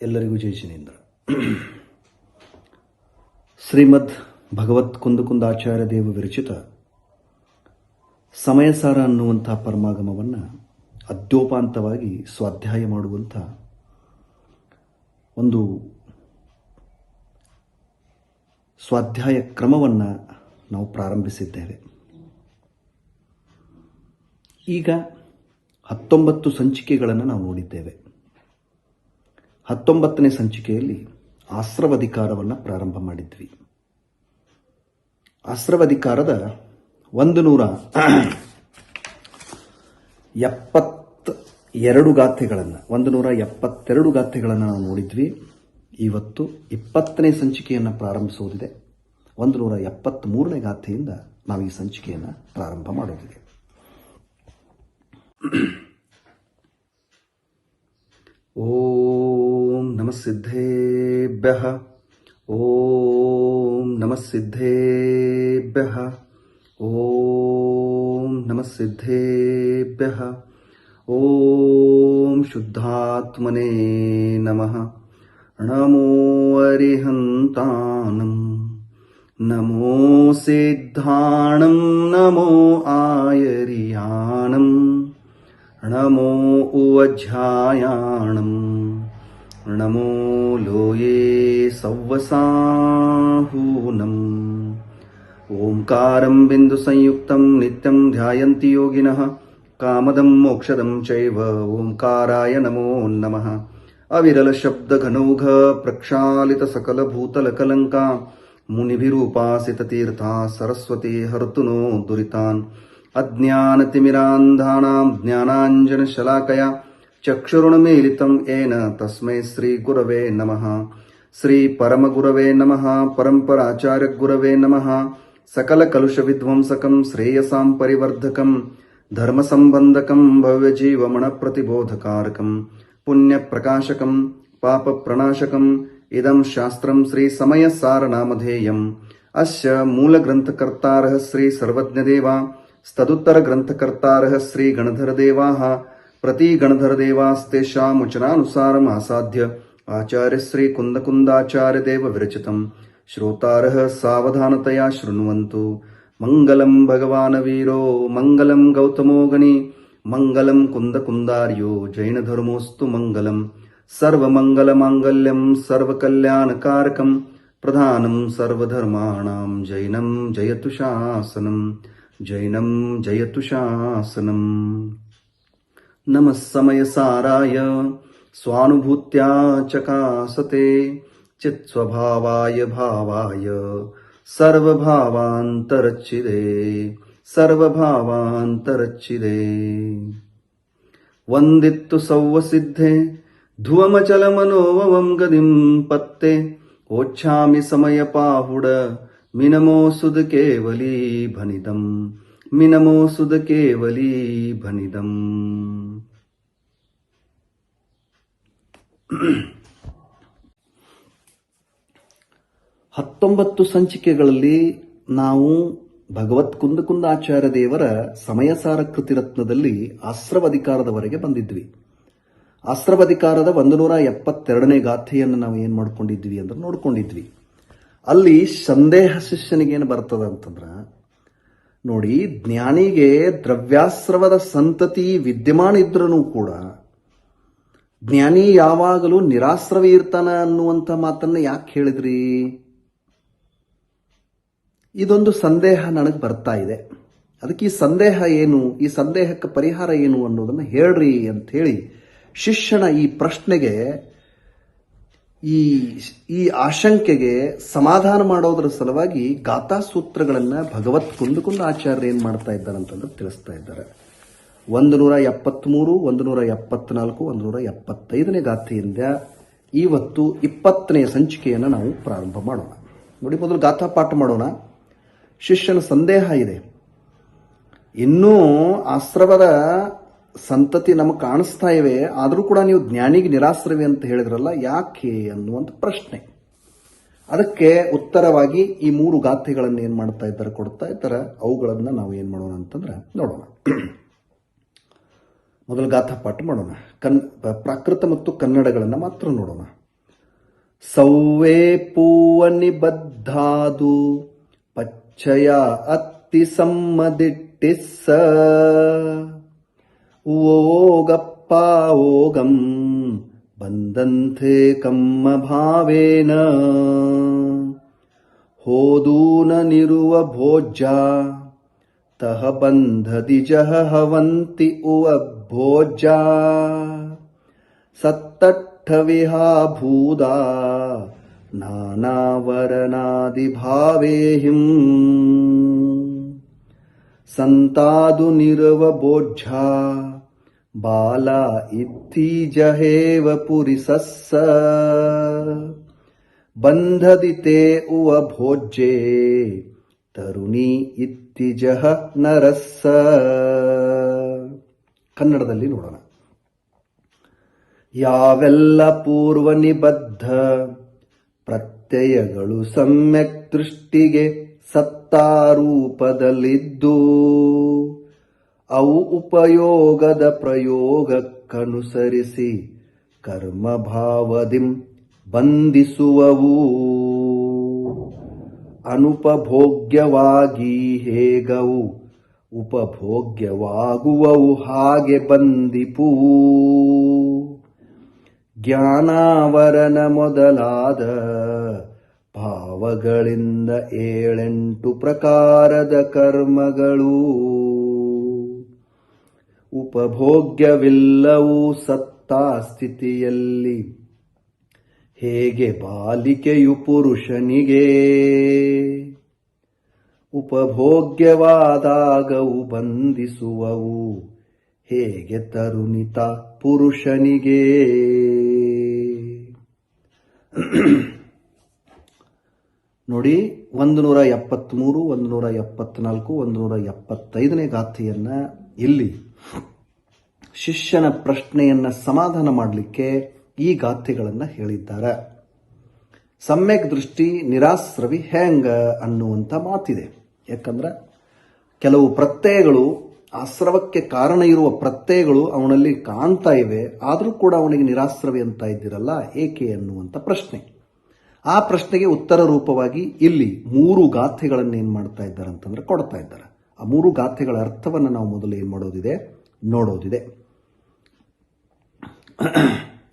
ಎಲ್ಲರಿಗೂ ಜೈ ಜಿನೇಂದ್ರ. ಶ್ರೀಮದ್ ಭಗವತ್ ಕುಂದಕುಂದಾಚಾರ್ಯ ದೇವ ವಿರಚಿತ ಸಮಯಸಾರ ಅನ್ನುವಂಥ ಪರಮಾಗಮವನ್ನು ಅದ್ಯೋಪಾಂತವಾಗಿ ಸ್ವಾಧ್ಯಾಯ ಮಾಡುವಂಥ ಒಂದು ಸ್ವಾಧ್ಯಾಯ ಕ್ರಮವನ್ನು ನಾವು ಪ್ರಾರಂಭಿಸಿದ್ದೇವೆ. ಈಗ 19 ಸಂಚಿಕೆಗಳನ್ನು ನಾವು ನೋಡಿದ್ದೇವೆ. 19ನೇ ಸಂಚಿಕೆಯಲ್ಲಿ ಆಶ್ರವಧಿಕಾರವನ್ನು ಪ್ರಾರಂಭ ಮಾಡಿದ್ವಿ. ಆಶ್ರವಧಿಕಾರದ 172 ಗಾಥೆಗಳನ್ನು ನಾವು ನೋಡಿದ್ವಿ. ಇವತ್ತು 20ನೇ ಸಂಚಿಕೆಯನ್ನು ಪ್ರಾರಂಭಿಸುವುದಿದೆ. 173ನೇ ಗಾಥೆಯಿಂದ ನಾವು ಈ ಸಂಚಿಕೆಯನ್ನು ಪ್ರಾರಂಭ ಮಾಡೋದಿದೆ. ಓಂ ನಮಃ ಸಿದ್ಧೇಭ್ಯಃ, ಓಂ ನಮಃ ಸಿದ್ಧೇಭ್ಯಃ, ಓಂ ನಮಃ ಸಿದ್ಧೇಭ್ಯಃ, ಓಂ ಶುದ್ಧಾತ್ಮನೇ ನಮಃ. ನಮೋ ಅರಿಹಂತಾನಂ, ನಮೋ ಸಿದ್ಧಾಣಂ, ನಮೋ ಆಯರಿಯಾಣಂ, ನಮೋ ಉವಜ್ಜಾಯಾಣಂ, ನಮೋ ಲೋಯೇ ಸವ್ವಸಾಹೂನಂ. ಓಂಕಾರಂ ಬಿಂದು ಸಂಯುಕ್ತಂ ನಿತ್ಯಂ ಧ್ಯಾಯಂತಿ ಯೋಗಿನಃ ಕಾಮದಂ ಮೋಕ್ಷದಂ ಚೈವ. ಓಂಕಾರಾಯ ನಮೋ ನಮಃ. ಅವಿರಲ ಶಬ್ದ ಘನೌಘ ಪ್ರಕ್ಷಾಲಿತ ಸಕಲ ಭೂತಲ ಕಲಂಕ ಮುನಿಭಿರೂಪಾಸಿತ ತೀರ್ಥ ಸರಸ್ವತಿ ಹರ್ತು ನೋ ದುರಿತಾನ್. ಅಜ್ಞಾನತಿಮಿರಾಂಧಾನಾಂ ಜ್ಞಾನಾಂಜನ ಶಲಾಕಯ ಚಕ್ಷುರುಣಮೀಲಿತಂ ಏನ ತಸ್ಮೈ ಶ್ರೀ ಗುರವೇ ನಮಃ. ಶ್ರೀ ಪರಮಗುರವೇ ನಮಃ. ಪರಂಪರಾಚಾರ್ಯ ಗುರವೇ ನಮಃ. ಸಕಲ ಕಲುಷ ವಿಧ್ವಂಸಕಂ ಶ್ರೇಯಸಾಂ ಪರಿವರ್ಧಕಂ ಧರ್ಮ ಸಂಬಂಧಕಂ ಭವ್ಯ ಜೀವಮಣ ಪ್ರತಿಬೋಧಕಾರಕಂ ಪುಣ್ಯ ಪ್ರಕಾಶಕಂ ಪಾಪ ಪ್ರಣಾಶಕಂ ಇದಂ ಶಾಸ್ತ್ರಂ ಶ್ರೀ ಸಮಯ ಸಾರ ನಾಮಧೇಯಂ. ಅಸ್ಯ ಮೂಲ ಗ್ರಂಥಕರ್ತಾರಃ ಶ್ರೀ ಸರ್ವಜ್ಞದೇವ, ತದುತ್ತರ ಗ್ರಂಥಕರ್ತಾರಃ ಶ್ರೀ ಗಣಧರ ದೇವಾಃ. ಪ್ರತಿ ಗಣಧರ ದೇವಾಸ್ತೇಷಾಂ ವಚನಾನುಸಾರಂ ಆಸಾದ್ಯ ಆಚಾರ್ಯ ಶ್ರೀ ಕುಂದಕುಂದಾಚಾರ್ಯ ದೇವ ವಿರಚಿತಂ ಶ್ರೋತಾರಃ ಸಾವಧಾನತಯಾ ಶೃಣ್ವಂತು. ಮಂಗಲಂ ಭಗವಾನ್ ವೀರೋ, ಮಂಗಲಂ ಗೌತಮೋ ಗಣಿ, ಮಂಗಲಂ ಕುಂದಕುಂದಾರ್ಯೋ, ಜೈನ ಧರ್ಮೋಸ್ತು ಮಂಗಲಂ. ಸರ್ವಮಂಗಲ ಮಾಂಗಲ್ಯಂ ಸರ್ವಕಲ್ಯಾಣಕಾರಕಂ ಪ್ರಧಾನಂ ಸರ್ವಧರ್ಮಾಣಾಂ ಜೈನಂ ಜಯತು ಶಾಸನಂ, ಜೈನಂ ಜಯತು ಶಾಸನಂ. ನಮಃ ಸಮಯಸಾರಾಯ ಸ್ವಾನುಭೂತ್ಯಾ ಚಕಾಸತೆ ಚಿತ್ಸ್ವಭಾವಾಯ ಭಾವಾಯ ಸರ್ವಭಾವಾಂತರಚ್ಛಿದೆ, ಸರ್ವಭಾವಾಂತರಚ್ಛಿದೆ. ವಂದಿತ್ತು ಸೌವಸಿದ್ಧೆ ಧುವಮಚಲ ಮನೋವಂ ಗದಿಂ ಪತ್ತೆ. ಓಚ್ಛಾಮಿ ಸಮಯ ಪಾಹುಡ ಮಿನಮೋ ಸುದ ಕೇವಲೀ ಭನಿದಂ, ಮಿನಮೋ ಸುದ ಕೇವಲೀ ಭನಿದಂ. 19 ಸಂಚಿಕೆಗಳಲ್ಲಿ ನಾವು ಭಗವತ್ ಕುಂದಕುಂದಾಚಾರ್ಯ ದೇವರ ಸಮಯಸಾರ ಕೃತಿರತ್ನದಲ್ಲಿ ಆಶ್ರವಧಿಕಾರದವರೆಗೆ ಬಂದಿದ್ವಿ. ಆಶ್ರವಧಿಕಾರದ 172ನೇ ಗಾಥೆಯನ್ನು ನಾವು ಏನು ಮಾಡ್ಕೊಂಡಿದ್ವಿ ಅಂದ್ರೆ ನೋಡ್ಕೊಂಡಿದ್ವಿ. ಅಲ್ಲಿ ಸಂದೇಹ ಶಿಷ್ಯನಿಗೇನು ಬರ್ತದ ಅಂತಂದ್ರ, ನೋಡಿ, ಜ್ಞಾನಿಗೆ ದ್ರವ್ಯಾಶ್ರವದ ಸಂತತಿ ವಿದ್ಯಮಾನ ಇದ್ರೂ ಕೂಡ ಜ್ಞಾನಿ ಯಾವಾಗಲೂ ನಿರಾಶ್ರವಿ ಇರ್ತಾನ ಅನ್ನುವಂಥ ಮಾತನ್ನ ಯಾಕೆ ಹೇಳಿದ್ರಿ? ಇದೊಂದು ಸಂದೇಹ ನನಗೆ ಬರ್ತಾ ಇದೆ. ಅದಕ್ಕೆ ಈ ಸಂದೇಹ ಏನು, ಈ ಸಂದೇಹಕ್ಕೆ ಪರಿಹಾರ ಏನು ಅನ್ನೋದನ್ನು ಹೇಳ್ರಿ ಅಂತ ಹೇಳಿ ಶಿಷ್ಯನ ಈ ಪ್ರಶ್ನೆಗೆ, ಈ ಆಶಂಕೆಗೆ ಸಮಾಧಾನ ಮಾಡೋದರ ಸಲುವಾಗಿ ಗಾಥಾಸೂತ್ರಗಳನ್ನು ಭಗವತ್ ಕುಂದಕುಂದಾಚಾರ್ಯ ಏನು ಮಾಡ್ತಾ ಇದ್ದಾರೆ ಅಂತಂದ್ರೆ ತಿಳಿಸ್ತಾ ಇದ್ದಾರೆ. 173, 174, 175ನೇ ಗಾಥೆಯಿಂದ ಇವತ್ತು 20ನೇ ಸಂಚಿಕೆಯನ್ನು ನಾವು ಪ್ರಾರಂಭ ಮಾಡೋಣ. ನೋಡಿ, ಮೊದಲು ಗಾಥಾ ಪಾಠ ಮಾಡೋಣ. ಶಿಷ್ಯನ ಸಂದೇಹ ಇದೆ, ಇನ್ನೂ ಆಶ್ರವದ ಸಂತತಿ ನಮಗೆ ಕಾಣಿಸ್ತಾ ಇವೆ, ಆದರೂ ಕೂಡ ನೀವು ಜ್ಞಾನಿಗೆ ನಿರಾಶ್ರವಿ ಅಂತ ಹೇಳಿದ್ರಲ್ಲ, ಯಾಕೆ ಅನ್ನುವಂಥ ಪ್ರಶ್ನೆ. ಅದಕ್ಕೆ ಉತ್ತರವಾಗಿ ಈ 3 ಗಾಥೆಗಳನ್ನು ಏನು ಮಾಡ್ತಾ ಇದ್ದಾರೆ, ಕೊಡ್ತಾ ಇದ್ದಾರೆ. ಅವುಗಳನ್ನು ನಾವು ಏನು ಮಾಡೋಣ ಅಂತಂದ್ರೆ ನೋಡೋಣ. ಮೊದಲು ಗಾಥಾ ಪಾಠ ಮಾಡೋಣ. ಪ್ರಾಕೃತ ಮತ್ತು ಕನ್ನಡಗಳನ್ನು ಮಾತ್ರ ನೋಡೋಣ. ಸೌವೇ ಪೂವ ನಿಬದ್ಧಾದು ಪಚ್ಚಯ ಅತ್ತಿ ಸಮ್ಮದಿಟ್ಟಿಸ್ಸ ಓಗಪ್ಪ ಓಗಂ ಬಂದಂಥೆ ಕಮ್ಮ ಭಾವೇನ ಹೋದೂನ ನಿರುವ ಭೋಜ್ಯ ತಹ ಬಂಧದಿ ಜಹ ಹವಂತಿ ಉವ ಭೋಜ್ಯ ಸತ್ತಟ್ಟವಿಹಾ ಭೂದಾ ನಾನಾವರನಾದಿ ಭಾವೇಹಿಂ ಸಂತಾದು ನಿರವ ಭೋಜ್ಯ ಬಾಲ ಇತ್ತೀಜಹೇವ ಪುರಿಸಸ್ಸ ಬಂಧದಿತೆ ಉವ ಭೋಜ್ಯೆ ತರುಣಿ ಇತ್ತಿಜಹ ನರಸ್ಸ. ಕನ್ನಡದಲ್ಲಿ ನೋಡೋಣ. ಯಾವೆಲ್ಲ ಪೂರ್ವ ನಿಬದ್ಧ ಪ್ರತ್ಯಯಗಳು ಸಮ್ಯಕ್ ದೃಷ್ಟಿಗೆ ಸತ್ತಾರೂಪದಲ್ಲಿದ್ದು ಅವು ಉಪಯೋಗದ ಪ್ರಯೋಗಕ್ಕನುಸರಿಸಿ ಕರ್ಮಭಾವದಿಂ ಬಂಧಿಸುವವು. ಅನುಪಭೋಗ್ಯವಾಗಿ ಹೇಗವು ಉಪಭೋಗ್ಯವಾಗುವವು ಹಾಗೆ ಬಂದಿಪೂ. ಜ್ಞಾನಾವರಣ ಮೊದಲಾದ ಭಾವಗಳಿಂದ 7 ಪ್ರಕಾರದ ಕರ್ಮಗಳು ಉಪಭೋಗ್ಯವಿಲ್ಲವೂ ಸತ್ತಾ ಸ್ಥಿತಿಯಲ್ಲಿ ಹೇಗೆ ಬಾಲಿಕೆಯು ಪುರುಷನಿಗೆ ಉಪಭೋಗ್ಯವಾದಾಗವು ಬಂಧಿಸುವವು ಹೇಗೆ ತರುಣಿತ ಪುರುಷನಿಗೆ. ನೋಡಿ, 173, 174, 175ನೇ ಗಾಥೆಯನ್ನ ಇಲ್ಲಿ ಶಿಷ್ಯನ ಪ್ರಶ್ನೆಯನ್ನ ಸಮಾಧಾನ ಮಾಡಲಿಕ್ಕೆ ಈ ಗಾಥೆಗಳನ್ನು ಹೇಳಿದ್ದಾರೆ. ಸಮ್ಯಕ್ ದೃಷ್ಟಿ ನಿರಾಸ್ರವಿ ಹೆಂಗ ಅನ್ನುವಂಥ ಮಾತಿದೆ. ಯಾಕಂದ್ರೆ ಕೆಲವು ಪ್ರತ್ಯಯಗಳು, ಆಸ್ರವಕ್ಕೆ ಕಾರಣ ಇರುವ ಪ್ರತ್ಯಯಗಳು ಅವನಲ್ಲಿ ಕಾಣ್ತಾ ಇವೆ, ಆದರೂ ಕೂಡ ಅವನಿಗೆ ನಿರಾಸ್ರವಿ ಅಂತ ಇದ್ದಿರಲ್ಲ, ಏಕೆ ಅನ್ನುವಂಥ ಪ್ರಶ್ನೆ. ಆ ಪ್ರಶ್ನೆಗೆ ಉತ್ತರ ರೂಪವಾಗಿ ಇಲ್ಲಿ 3 ಗಾಥೆಗಳನ್ನು ಏನ್ ಮಾಡ್ತಾ ಇದ್ದಾರೆ ಅಂತಂದ್ರೆ ಕೊಡ್ತಾ ಇದ್ದಾರೆ. ಆ 3 ಗಾಥೆಗಳ ಅರ್ಥವನ್ನು ನಾವು ಮೊದಲು ಏನ್ ಮಾಡೋದಿದೆ, ನೋಡೋದಿದೆ.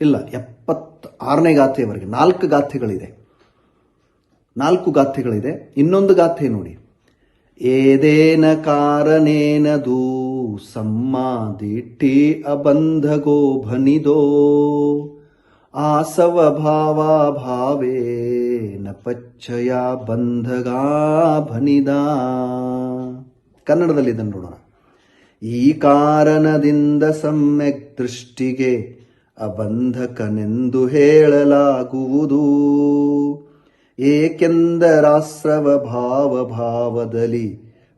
ಇಲ್ಲ, 76ನೇ ಗಾಥೆಯವರೆಗೆ 4 ಗಾಥೆಗಳಿದೆ. 4 ಗಾಥೆಗಳಿದೆ. ಇನ್ನೊಂದು ಗಾಥೆ ನೋಡಿ. ಏದೇನ ಕಾರಣೇನದು ಸಮ್ಮಾದಿಟ್ಟಿ ಅಬಂಧಗೋ ಭನಿದೋ ಆಸವ ಭಾವ ಭಾವೇ ನ ಪಚ್ಚಯ ಬಂಧಗಾ ಭನಿದ. ಕನ್ನಡದಲ್ಲಿ ಇದನ್ನು ನೋಡೋಣ. ಈ ಕಾರಣದಿಂದ ಸಮ್ಯಕ್ ದೃಷ್ಟಿಗೆ ಅಬಂಧಕನೆಂದು ಹೇಳಲಾಗುವುದು, ಏಕೆಂದರಾಸ್ರವ ಭಾವದಲ್ಲಿ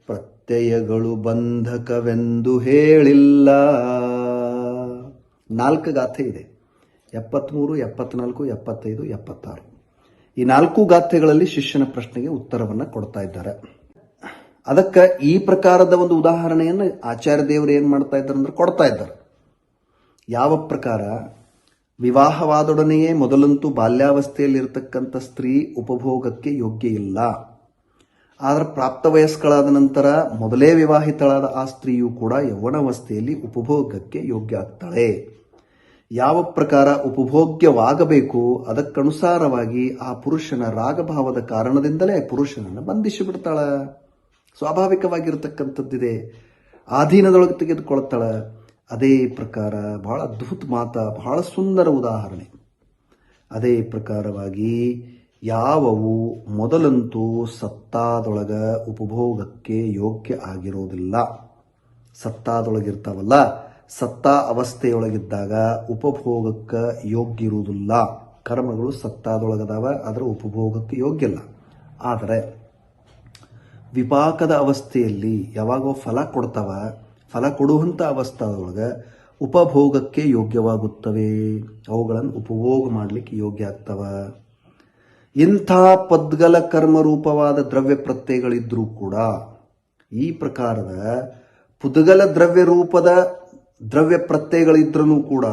ಪ್ರತ್ಯಯಗಳು ಬಂಧಕವೆಂದು ಹೇಳಿಲ್ಲ. 4 ಗಾಥೆ ಇದೆ, 73, 74, 75, 76. ಈ 4 ಗಾಥೆಗಳಲ್ಲಿ ಶಿಷ್ಯನ ಪ್ರಶ್ನೆಗೆ ಉತ್ತರವನ್ನು ಕೊಡ್ತಾ ಇದ್ದಾರೆ. ಅದಕ್ಕೆ ಈ ಪ್ರಕಾರದ ಒಂದು ಉದಾಹರಣೆಯನ್ನು ಆಚಾರ್ಯ ದೇವರು ಏನ್ ಮಾಡ್ತಾ ಇದ್ದಾರೆ ಅಂದ್ರೆ ಕೊಡ್ತಾ ಇದ್ದಾರೆ. ಯಾವ ಪ್ರಕಾರ? ವಿವಾಹವಾದೊಡನೆಯೇ ಮೊದಲಂತೂ ಬಾಲ್ಯಾವಸ್ಥೆಯಲ್ಲಿರ್ತಕ್ಕಂಥ ಸ್ತ್ರೀ ಉಪಭೋಗಕ್ಕೆ ಯೋಗ್ಯ ಇಲ್ಲ. ಆದರೆ ಪ್ರಾಪ್ತ ವಯಸ್ಕಳಾದ ನಂತರ ಮೊದಲೇ ವಿವಾಹಿತಳಾದ ಆ ಸ್ತ್ರೀಯು ಕೂಡ ಯೌವನಾವಸ್ಥೆಯಲ್ಲಿ ಉಪಭೋಗಕ್ಕೆ ಯೋಗ್ಯ ಆಗ್ತಾಳೆ. ಯಾವ ಪ್ರಕಾರ ಉಪಭೋಗ್ಯವಾಗಬೇಕು ಅದಕ್ಕನುಸಾರವಾಗಿ ಆ ಪುರುಷನ ರಾಗಭಾವದ ಕಾರಣದಿಂದಲೇ ಪುರುಷನನ್ನು ಬಂಧಿಸಿ ಬಿಡ್ತಾಳ. ಸ್ವಾಭಾವಿಕವಾಗಿರ್ತಕ್ಕಂಥದ್ದಿದೆ, ಆಧೀನದೊಳಗೆ ತೆಗೆದುಕೊಳ್ತಾಳ. ಅದೇ ಪ್ರಕಾರ ಬಹಳ ಅದ್ಭುತ ಮಾತ, ಬಹಳ ಸುಂದರ ಉದಾಹರಣೆ. ಅದೇ ಪ್ರಕಾರವಾಗಿ ಯಾವವು ಮೊದಲಂತೂ ಸತ್ತಾದೊಳಗ ಉಪಭೋಗಕ್ಕೆ ಯೋಗ್ಯ ಆಗಿರೋದಿಲ್ಲ, ಸತ್ತಾದೊಳಗಿರ್ತಾವಲ್ಲ, ಸತ್ತಾ ಅವಸ್ಥೆಯೊಳಗಿದ್ದಾಗ ಉಪಭೋಗಕ್ಕೆ ಯೋಗ್ಯ ಇರುವುದಿಲ್ಲ. ಕರ್ಮಗಳು ಸತ್ತಾದೊಳಗದಾವ, ಅದರ ಉಪಭೋಗಕ್ಕೆ ಯೋಗ್ಯ ಇಲ್ಲ. ಆದರೆ ವಿಪಾಕದ ಅವಸ್ಥೆಯಲ್ಲಿ ಯಾವಾಗೋ ಫಲ ಕೊಡ್ತಾವ, ಫಲ ಕೊಡುವಂಥ ಅವಸ್ಥಾದೊಳಗೆ ಉಪಭೋಗಕ್ಕೆ ಯೋಗ್ಯವಾಗುತ್ತವೆ, ಅವುಗಳನ್ನು ಉಪಭೋಗ ಮಾಡಲಿಕ್ಕೆ ಯೋಗ್ಯ ಆಗ್ತವ. ಇಂಥ ಪದ್ಗಲ ಕರ್ಮರೂಪವಾದ ದ್ರವ್ಯ ಪ್ರತ್ಯಯಗಳಿದ್ರೂ ಕೂಡ ಈ ಪ್ರಕಾರದ ಪುದ್ಗಲ ದ್ರವ್ಯ ರೂಪದ ದ್ರವ್ಯ ಪ್ರತ್ಯಯಗಳಿದ್ರೂ ಕೂಡ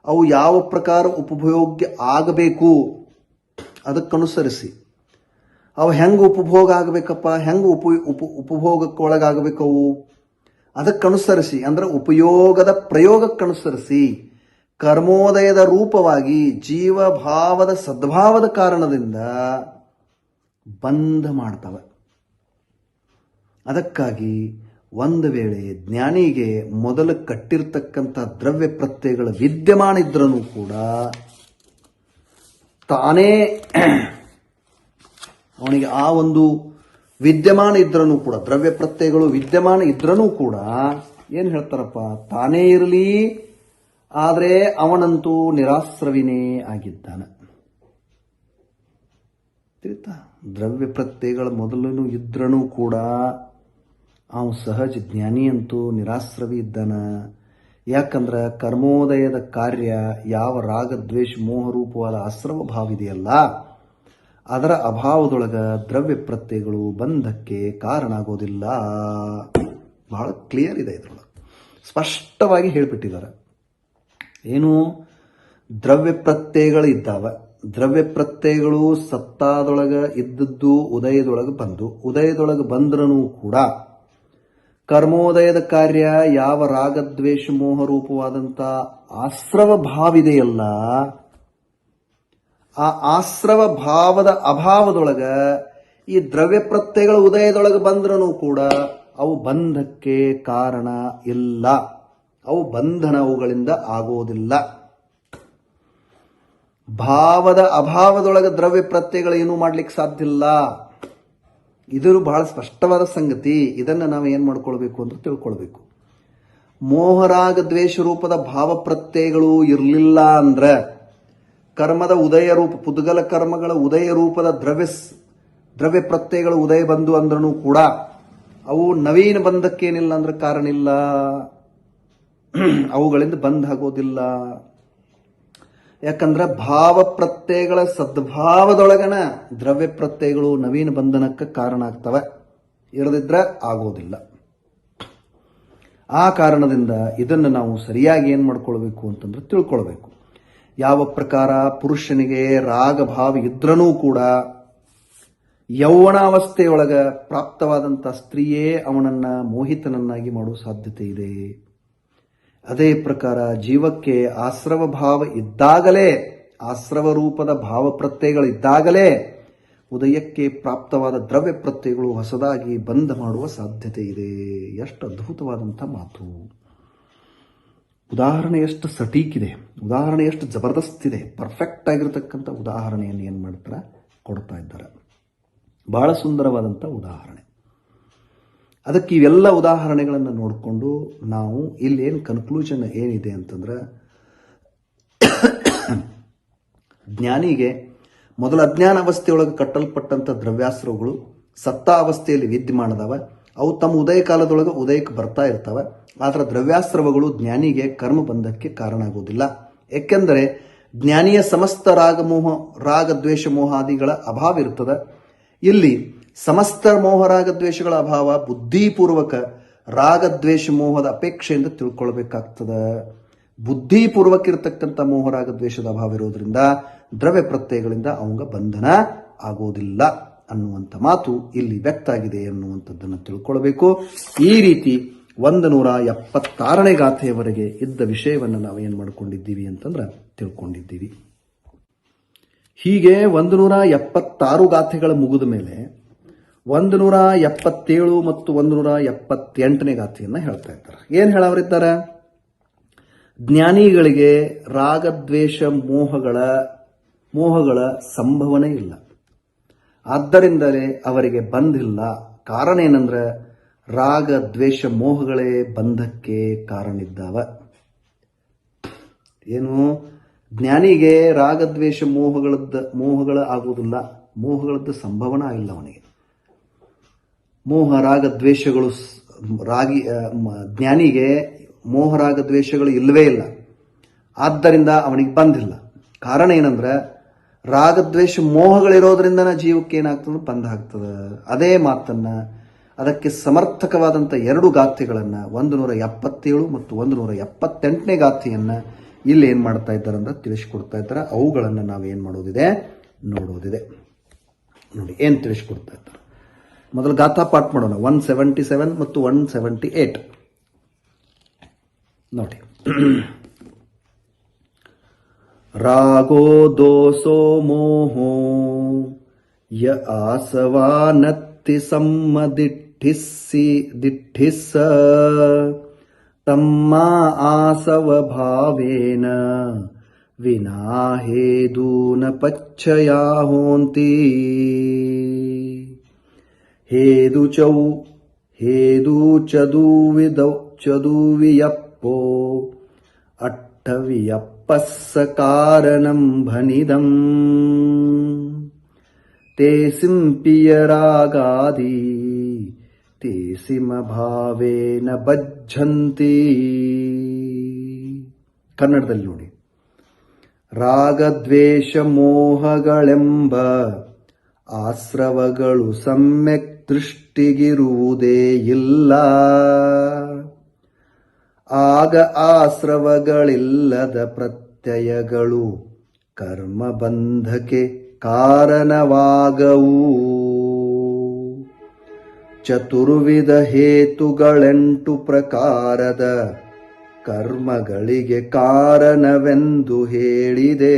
ಅವು ಯಾವ ಪ್ರಕಾರ ಉಪಭೋಗ್ಯ ಆಗಬೇಕು ಅದಕ್ಕನುಸರಿಸಿ ಅವು ಹೆಂಗೆ ಉಪಭೋಗ ಆಗಬೇಕಪ್ಪ, ಹೆಂಗೆ ಉಪಭೋಗಕ್ಕೆ ಒಳಗಾಗಬೇಕವು, ಅದಕ್ಕನುಸರಿಸಿ ಅಂದರೆ ಉಪಯೋಗದ ಪ್ರಯೋಗಕ್ಕನುಸರಿಸಿ ಕರ್ಮೋದಯದ ರೂಪವಾಗಿ ಜೀವಭಾವದ ಸದ್ಭಾವದ ಕಾರಣದಿಂದ ಬಂಧ ಮಾಡ್ತವೆ. ಅದಕ್ಕಾಗಿ ಒಂದು ವೇಳೆ ಜ್ಞಾನಿಗೆ ಮೊದಲು ಕಟ್ಟಿರ್ತಕ್ಕಂಥ ದ್ರವ್ಯ ಪ್ರತ್ಯಯಗಳ ವಿದ್ಯಮಾನ ಇದ್ರೂ ಕೂಡ ತಾನೇ ಅವನಿಗೆ ಆ ಒಂದು ವಿದ್ಯಮಾನ ಇದ್ರೂ ಕೂಡ, ದ್ರವ್ಯ ಪ್ರತ್ಯಯಗಳು ವಿದ್ಯಮಾನ ಇದ್ರೂ ಕೂಡ ಏನು ಹೇಳ್ತಾರಪ್ಪ, ತಾನೇ ಇರಲಿ ಆದರೆ ಅವನಂತೂ ನಿರಾಶ್ರವಿನೇ ಆಗಿದ್ದಾನೆ. ತಿಳಿತಾ? ದ್ರವ್ಯ ಪ್ರತ್ಯಯಗಳ ಮೊದಲು ಇದ್ರೂ ಕೂಡ ಅವನು ಸಹಜ ಜ್ಞಾನಿ ಅಂತೂ ನಿರಾಶ್ರವಿ ಇದ್ದಾನ. ಯಾಕಂದ್ರೆ ಕರ್ಮೋದಯದ ಕಾರ್ಯ ಯಾವ ರಾಗ ದ್ವೇಷ ಮೋಹರೂಪವಾದ ಆಶ್ರವ ಭಾವ ಇದೆಯಲ್ಲ, ಅದರ ಅಭಾವದೊಳಗ ದ್ರವ್ಯ ಪ್ರತ್ಯಯಗಳು ಬಂಧಕ್ಕೆ ಕಾರಣ ಆಗೋದಿಲ್ಲ. ಬಹಳ ಕ್ಲಿಯರ್ ಇದೆ, ಇದರೊಳಗೆ ಸ್ಪಷ್ಟವಾಗಿ ಹೇಳಿಬಿಟ್ಟಿದ್ದಾರೆ. ಏನು ದ್ರವ್ಯ ಪ್ರತ್ಯಯಗಳು ಇದ್ದಾವೆ. ದ್ರವ್ಯ ಪ್ರತ್ಯಯಗಳು ಸತ್ತಾದೊಳಗೆ ಇದ್ದದ್ದು ಉದಯದೊಳಗೆ ಬಂದು, ಉದಯದೊಳಗೆ ಬಂದ್ರೂ ಕೂಡ ಕರ್ಮೋದಯದ ಕಾರ್ಯ ಯಾವ ರಾಗದ್ವೇಷ ಮೋಹರೂಪವಾದಂಥ ಆಶ್ರವ ಭಾವಿದೆಯಲ್ಲ, ಆ ಆಶ್ರವ ಭಾವದ ಅಭಾವದೊಳಗ ಈ ದ್ರವ್ಯ ಪ್ರತ್ಯಯಗಳ ಉದಯದೊಳಗೆ ಬಂದ್ರೂ ಕೂಡ ಅವು ಬಂಧಕ್ಕೆ ಕಾರಣ ಇಲ್ಲ. ಅವು ಬಂಧನ ಅವುಗಳಿಂದ ಆಗೋದಿಲ್ಲ. ಭಾವದ ಅಭಾವದೊಳಗೆ ದ್ರವ್ಯ ಪ್ರತ್ಯಯಗಳು ಏನೂ ಮಾಡ್ಲಿಕ್ಕೆ ಸಾಧ್ಯ ಇಲ್ಲ. ಇದು ಬಹಳ ಸ್ಪಷ್ಟವಾದ ಸಂಗತಿ. ಇದನ್ನು ನಾವು ಏನು ಮಾಡ್ಕೊಳ್ಬೇಕು ಅಂತ ತಿಳ್ಕೊಳ್ಬೇಕು. ಮೋಹರಾಗ ದ್ವೇಷ ರೂಪದ ಭಾವ ಪ್ರತ್ಯಯಗಳು ಇರಲಿಲ್ಲ ಅಂದ್ರೆ ಕರ್ಮದ ಉದಯ ರೂಪ, ಪುದ್ಗಲ ಕರ್ಮಗಳ ಉದಯ ರೂಪದ ದ್ರವ್ಯ ಪ್ರತ್ಯಯಗಳು ಉದಯ ಬಂದು ಅಂದ್ರೂ ಕೂಡ ಅವು ನವೀನ ಬಂಧಕ್ಕೇನಿಲ್ಲ ಅಂದ್ರೆ ಕಾರಣ ಇಲ್ಲ. ಅವುಗಳಿಂದ ಬಂದ್ ಆಗೋದಿಲ್ಲ. ಯಾಕಂದ್ರೆ ಭಾವ ಪ್ರತ್ಯಯಗಳ ಸದ್ಭಾವದೊಳಗನ ದ್ರವ್ಯ ಪ್ರತ್ಯಯಗಳು ನವೀನ ಬಂಧನಕ್ಕೆ ಕಾರಣ ಆಗ್ತವೆ, ಇರದಿದ್ರೆ ಆಗೋದಿಲ್ಲ. ಆ ಕಾರಣದಿಂದ ಇದನ್ನು ನಾವು ಸರಿಯಾಗಿ ಏನು ಮಾಡ್ಕೊಳ್ಬೇಕು ಅಂತಂದ್ರೆ ತಿಳ್ಕೊಳ್ಬೇಕು. ಯಾವ ಪ್ರಕಾರ ಪುರುಷನಿಗೆ ರಾಗಭಾವ ಇದ್ರೂ ಕೂಡ ಯೌವನಾವಸ್ಥೆಯೊಳಗ ಪ್ರಾಪ್ತವಾದಂಥ ಸ್ತ್ರೀಯೇ ಅವನನ್ನ ಮೋಹಿತನನ್ನಾಗಿ ಮಾಡುವ ಸಾಧ್ಯತೆ ಇದೆ. ಅದೇ ಪ್ರಕಾರ ಜೀವಕ್ಕೆ ಆಶ್ರವ ಭಾವ ಇದ್ದಾಗಲೇ, ಆಶ್ರವ ರೂಪದ ಭಾವ ಪ್ರತ್ಯಯಗಳಿದ್ದಾಗಲೇ ಉದಯಕ್ಕೆ ಪ್ರಾಪ್ತವಾದ ದ್ರವ್ಯ ಪ್ರತ್ಯಯಗಳು ಹೊಸದಾಗಿ ಬಂಧ ಮಾಡುವ ಸಾಧ್ಯತೆ ಇದೆ. ಎಷ್ಟು ಅದ್ಭುತವಾದಂಥ ಮಾತು! ಉದಾಹರಣೆ ಎಷ್ಟು ಸಟೀಕ್ ಇದೆ, ಉದಾಹರಣೆ ಎಷ್ಟು ಜಬರ್ದಸ್ತ್ ಇದೆ. ಪರ್ಫೆಕ್ಟ್ ಆಗಿರತಕ್ಕಂಥ ಉದಾಹರಣೆಯನ್ನು ಏನು ಮಾಡ್ತಾರೆ, ಕೊಡ್ತಾ ಇದ್ದಾರೆ. ಬಹಳ ಸುಂದರವಾದಂಥ ಉದಾಹರಣೆ. ಅದಕ್ಕೆ ಇವೆಲ್ಲ ಉದಾಹರಣೆಗಳನ್ನು ನೋಡಿಕೊಂಡು ನಾವು ಇಲ್ಲೇನು ಕನ್ಕ್ಲೂಷನ್ ಏನಿದೆ ಅಂತಂದ್ರೆ, ಜ್ಞಾನಿಗೆ ಮೊದಲು ಅಜ್ಞಾನ ಅವಸ್ಥೆಯೊಳಗೆ ಕಟ್ಟಲ್ಪಟ್ಟಂಥ ದ್ರವ್ಯಾಸ್ತ್ರಗಳು ಸತ್ತ ಅವಸ್ಥೆಯಲ್ಲಿ ವಿದ್ಯಮಾನದವ. ಅವು ತಮ್ಮ ಉದಯ ಕಾಲದೊಳಗೆ ಉದಯಕ್ಕೆ ಬರ್ತಾ ಇರ್ತವೆ. ಆದರೆ ದ್ರವ್ಯಾಸ್ತ್ರವಗಳು ಜ್ಞಾನಿಗೆ ಕರ್ಮ ಬಂಧಕ್ಕೆ ಕಾರಣ ಆಗುವುದಿಲ್ಲ. ಏಕೆಂದರೆ ಜ್ಞಾನಿಯ ಸಮಸ್ತ ರಾಗ ದ್ವೇಷ ಮೋಹಾದಿಗಳ ಅಭಾವ ಇರ್ತದೆ. ಇಲ್ಲಿ ಸಮಸ್ತ ಮೋಹರಾಗದ್ವೇಷಗಳ ಅಭಾವ ಬುದ್ಧಿಪೂರ್ವಕ ರಾಗದ್ವೇಷ ಮೋಹದ ಅಪೇಕ್ಷೆಯಿಂದ ತಿಳ್ಕೊಳ್ಬೇಕಾಗ್ತದೆ. ಬುದ್ಧಿಪೂರ್ವಕ ಇರತಕ್ಕಂಥ ಮೋಹರಾಗದ್ವೇಷದ ಅಭಾವ ಇರೋದ್ರಿಂದ ದ್ರವ್ಯ ಪ್ರತ್ಯಯಗಳಿಂದ ಅವಂಗ ಬಂಧನ ಆಗೋದಿಲ್ಲ ಅನ್ನುವಂಥ ಮಾತು ಇಲ್ಲಿ ವ್ಯಕ್ತ ಆಗಿದೆ ಅನ್ನುವಂಥದ್ದನ್ನು ತಿಳ್ಕೊಳ್ಬೇಕು. ಈ ರೀತಿ 176ನೇ ಗಾಥೆಯವರೆಗೆ ಇದ್ದ ವಿಷಯವನ್ನು ನಾವು ಏನು ಮಾಡ್ಕೊಂಡಿದ್ದೀವಿ ಅಂತಂದ್ರೆ ತಿಳ್ಕೊಂಡಿದ್ದೀವಿ. ಹೀಗೆ 176 ಗಾಥೆಗಳ ಮುಗಿದ ಮೇಲೆ 177 ಮತ್ತು 178ನೇ ಗಾಥೆಯನ್ನು ಹೇಳ್ತಾ ಇದ್ದಾರೆ. ಏನು ಹೇಳವರಿದ್ದಾರೆ? ಜ್ಞಾನಿಗಳಿಗೆ ರಾಗದ್ವೇಷ ಮೋಹಗಳ ಸಂಭವನೆ ಇಲ್ಲ, ಆದ್ದರಿಂದಲೇ ಅವರಿಗೆ ಬಂಧಿಲ್ಲ. ಕಾರಣ ಏನಂದ್ರೆ ರಾಗ ದ್ವೇಷ ಮೋಹಗಳೇ ಬಂಧಕ್ಕೆ ಕಾರಣ ಇದ್ದಾವೆ. ಏನು? ಜ್ಞಾನಿಗೆ ರಾಗದ್ವೇಷ ಮೋಹಗಳ ಆಗುವುದಿಲ್ಲ, ಮೋಹಗಳದ್ದು ಸಂಭವನ ಆಗಿಲ್ಲ ಅವನಿಗೆ. ಮೋಹ ರಾಗದ್ವೇಷಗಳು ಜ್ಞಾನಿಗೆ ಮೋಹ ರಾಗದ್ವೇಷಗಳು ಇಲ್ಲವೇ ಇಲ್ಲ, ಆದ್ದರಿಂದ ಅವನಿಗೆ ಬಂದಿಲ್ಲ. ಕಾರಣ ಏನಂದ್ರೆ ರಾಗದ್ವೇಷ ಮೋಹಗಳಿರೋದ್ರಿಂದ ಜೀವಕ್ಕೆ ಏನಾಗ್ತದೆ, ಬಂಧ ಆಗ್ತದೆ. ಅದೇ ಮಾತನ್ನ ಅದಕ್ಕೆ ಸಮರ್ಥಕವಾದಂಥ 2 ಗಾಥೆಗಳನ್ನು 177 ಮತ್ತು 178ನೇ ಗಾಥೆಯನ್ನು ಇಲ್ಲಿ ಏನು ಮಾಡ್ತಾ ಇದ್ದಾರೆ ಅಂದ್ರೆ ತಿಳಿಸಿಕೊಡ್ತಾ ಇದ್ದಾರೆ. ಅವುಗಳನ್ನು ನಾವು ಏನು ಮಾಡೋದಿದೆ, ನೋಡೋದಿದೆ. ನೋಡಿ ಏನು ತಿಳಿಸ್ಕೊಡ್ತಾ ಇದ್ದಾರೆ. ಮೊದಲು ಗಾಥಾ ಪಾಠ ಮಾಡೋಣ. 177 ಮತ್ತು 178 ನೋಡಿ. ರಾಗೋ ದೋಸೋ ಮೋಹೋ ಯ ಆಸವಾನತ್ತಿ ದಿಟ್ಟಿಸ್ಸ ತಮ್ಮ ಆಸವ ಭಾವೇನ ವಿನಾ ಹೇದೂನ ಪಚ್ಚಯಾ ಹೋಂತಿ ಹೇದು ಚದುವಿಯಪ್ಪೋ ಅಟ್ಟವಿಯಪ್ಪಸ್ಸ ಕಾರಣಂ ಭನಿದಂ ತೇ ಸಿಂಪಿಯರಾಗಾದಿ ತೇ ಸಿಮಭಾವೇನ ಬಜ್ಜಂತಿ. ಕನ್ನಡದಲ್ಲಿ ನೋಡಿ. ರಾಗದ್ವೇಷ ಮೋಹಗಳೆಂಬ ಆಶ್ರವಗಳು ಸಮ್ಯಕ್ ದೃಷ್ಟಿಗಿರುವುದೇ ಇಲ್ಲ. ಆಗ ಆಶ್ರವಗಳಿಲ್ಲದ ಪ್ರತ್ಯಯಗಳು ಕರ್ಮಬಂಧಕ್ಕೆ ಕಾರಣವಾಗವು. ಚತುರ್ವಿಧ ಹೇತುಗಳೆಂಟು ಪ್ರಕಾರದ ಕರ್ಮಗಳಿಗೆ ಕಾರಣವೆಂದು ಹೇಳಿದೆ.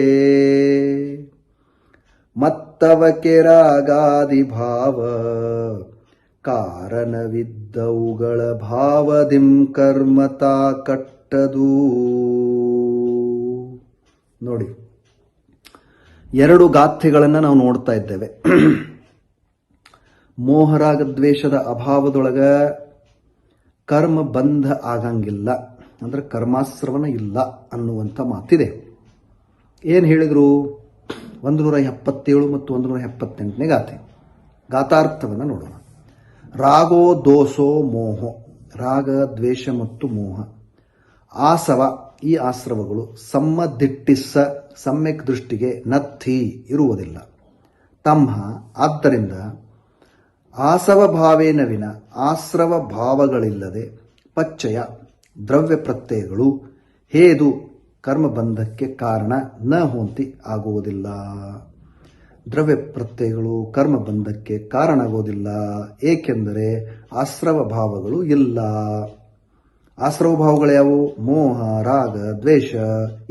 ಮತ್ತವಕ್ಕೆ ರಾಗಾದಿ ಭಾವ ಕಾರಣವಿದ್ದವುಗಳ ಭಾವದಿಂ ಕರ್ಮತಾ ಕಟ್ಟದು. ನೋಡಿ, ಎರಡು ಗಾಥೆಗಳನ್ನು ನಾವು ನೋಡ್ತಾ ಇದ್ದೇವೆ. ಮೋಹರಾಗ ದ್ವೇಷದ ಅಭಾವದೊಳಗ ಕರ್ಮ ಬಂಧ ಆಗಂಗಿಲ್ಲ, ಅಂದ್ರೆ ಕರ್ಮಾಶ್ರವಣ ಇಲ್ಲ ಅನ್ನುವಂಥ ಮಾತಿದೆ. ಏನು ಹೇಳಿದರು? 177 ಮತ್ತು 178ನೇ ಗಾಥೆ. ಗಾಥಾರ್ಥವನ್ನು ನೋಡೋಣ. ರಾಗೋ ದೋಸೋ ಮೋಹೋ, ರಾಗ ದ್ವೇಷ ಮತ್ತು ಮೋಹ, ಆಸವ ಈ ಆಶ್ರವಗಳು ಸಮ್ಮದಿಟ್ಟಿಸ್ಸ ಸಮ್ಯಕ್ ದೃಷ್ಟಿಗೆ ನತ್ಥಿ ಇರುವುದಿಲ್ಲ. ತಮ್ಮ ಆದ್ದರಿಂದ ಆಸವ ಭಾವೇನ ವಿನ ಆಶ್ರವ ಭಾವಗಳಿಲ್ಲದೆ ಪಚ್ಚಯ ದ್ರವ್ಯ ಪ್ರತ್ಯಯಗಳು ಹೇದು ಕರ್ಮಬಂಧಕ್ಕೆ ಕಾರಣ ನ ಹೋಂತಿ ಆಗುವುದಿಲ್ಲ. ದ್ರವ್ಯ ಪ್ರತ್ಯಯಗಳು ಕರ್ಮಬಂಧಕ್ಕೆ ಕಾರಣ ಆಗೋದಿಲ್ಲ, ಏಕೆಂದರೆ ಆಶ್ರವ ಭಾವಗಳು ಇಲ್ಲ. ಆಶ್ರವ ಭಾವಗಳು ಯಾವುವು? ಮೋಹ, ರಾಗ, ದ್ವೇಷ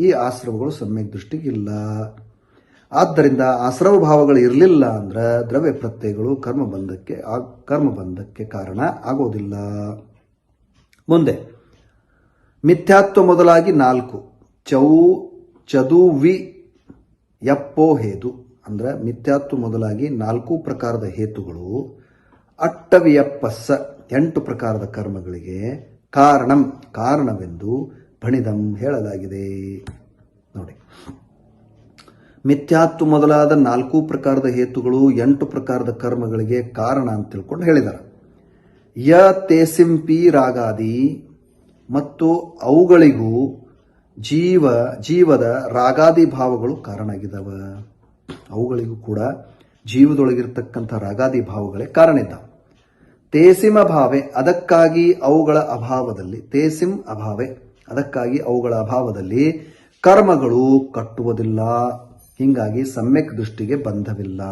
ಈ ಆಶ್ರವಗಳು ಸಮ್ಯಕ್ ದೃಷ್ಟಿಗಿಲ್ಲ. ಆದ್ದರಿಂದ ಆಶ್ರವ ಭಾವಗಳು ಇರಲಿಲ್ಲ ಅಂದ್ರೆ ದ್ರವ್ಯ ಪ್ರತ್ಯಯಗಳು ಕರ್ಮಬಂಧಕ್ಕೆ ಕಾರಣ ಆಗೋದಿಲ್ಲ. ಮುಂದೆ ಮಿಥ್ಯಾತ್ವ ಮೊದಲಾಗಿ 4 ಚದುವಿ ಯಪ್ಪೋ ಹೇತು, ಅಂದ್ರೆ ಮಿಥ್ಯಾತ್ವ ಮೊದಲಾಗಿ 4 ಪ್ರಕಾರದ ಹೇತುಗಳು ಅಟ್ಟವಿಯಪ್ಪಸ್ಸ 8 ಪ್ರಕಾರದ ಕರ್ಮಗಳಿಗೆ ಕಾರಣವೆಂದು ಭಣಿದಂ ಹೇಳಲಾಗಿದೆ. ನೋಡಿ, ಮಿಥ್ಯಾತ್ವ ಮೊದಲಾದ 4 ಪ್ರಕಾರದ ಹೇತುಗಳು 8 ಪ್ರಕಾರದ ಕರ್ಮಗಳಿಗೆ ಕಾರಣ ಅಂತ ತಿಳ್ಕೊಂಡು ಹೇಳಿದ್ದಾರೆ. ಯ ತೇಸಿಂಪಿ ರಾಗಾದಿ ಮತ್ತು ಅವುಗಳಿಗೂ ಜೀವದ ರಾಗಾದಿ ಭಾವಗಳು ಕಾರಣ ಆಗಿದ್ದಾವೆ. ಅವುಗಳಿಗೂ ಕೂಡ ಜೀವದೊಳಗಿರ್ತಕ್ಕಂಥ ರಾಗಾದಿ ಭಾವಗಳೇ ಕಾರಣ ಇದ್ದಾವೆ. ತೇಸಿಮ ಭಾವೆ ಅದಕ್ಕಾಗಿ ಅವುಗಳ ಅಭಾವದಲ್ಲಿ, ತೇಸಿಂ ಅಭಾವೆ ಅದಕ್ಕಾಗಿ ಅವುಗಳ ಅಭಾವದಲ್ಲಿ ಕರ್ಮಗಳು ಕಟ್ಟುವುದಿಲ್ಲ. ಹೀಗಾಗಿ ಸಮ್ಯಕ್ ದೃಷ್ಟಿಗೆ ಬಂಧವಿಲ್ಲ.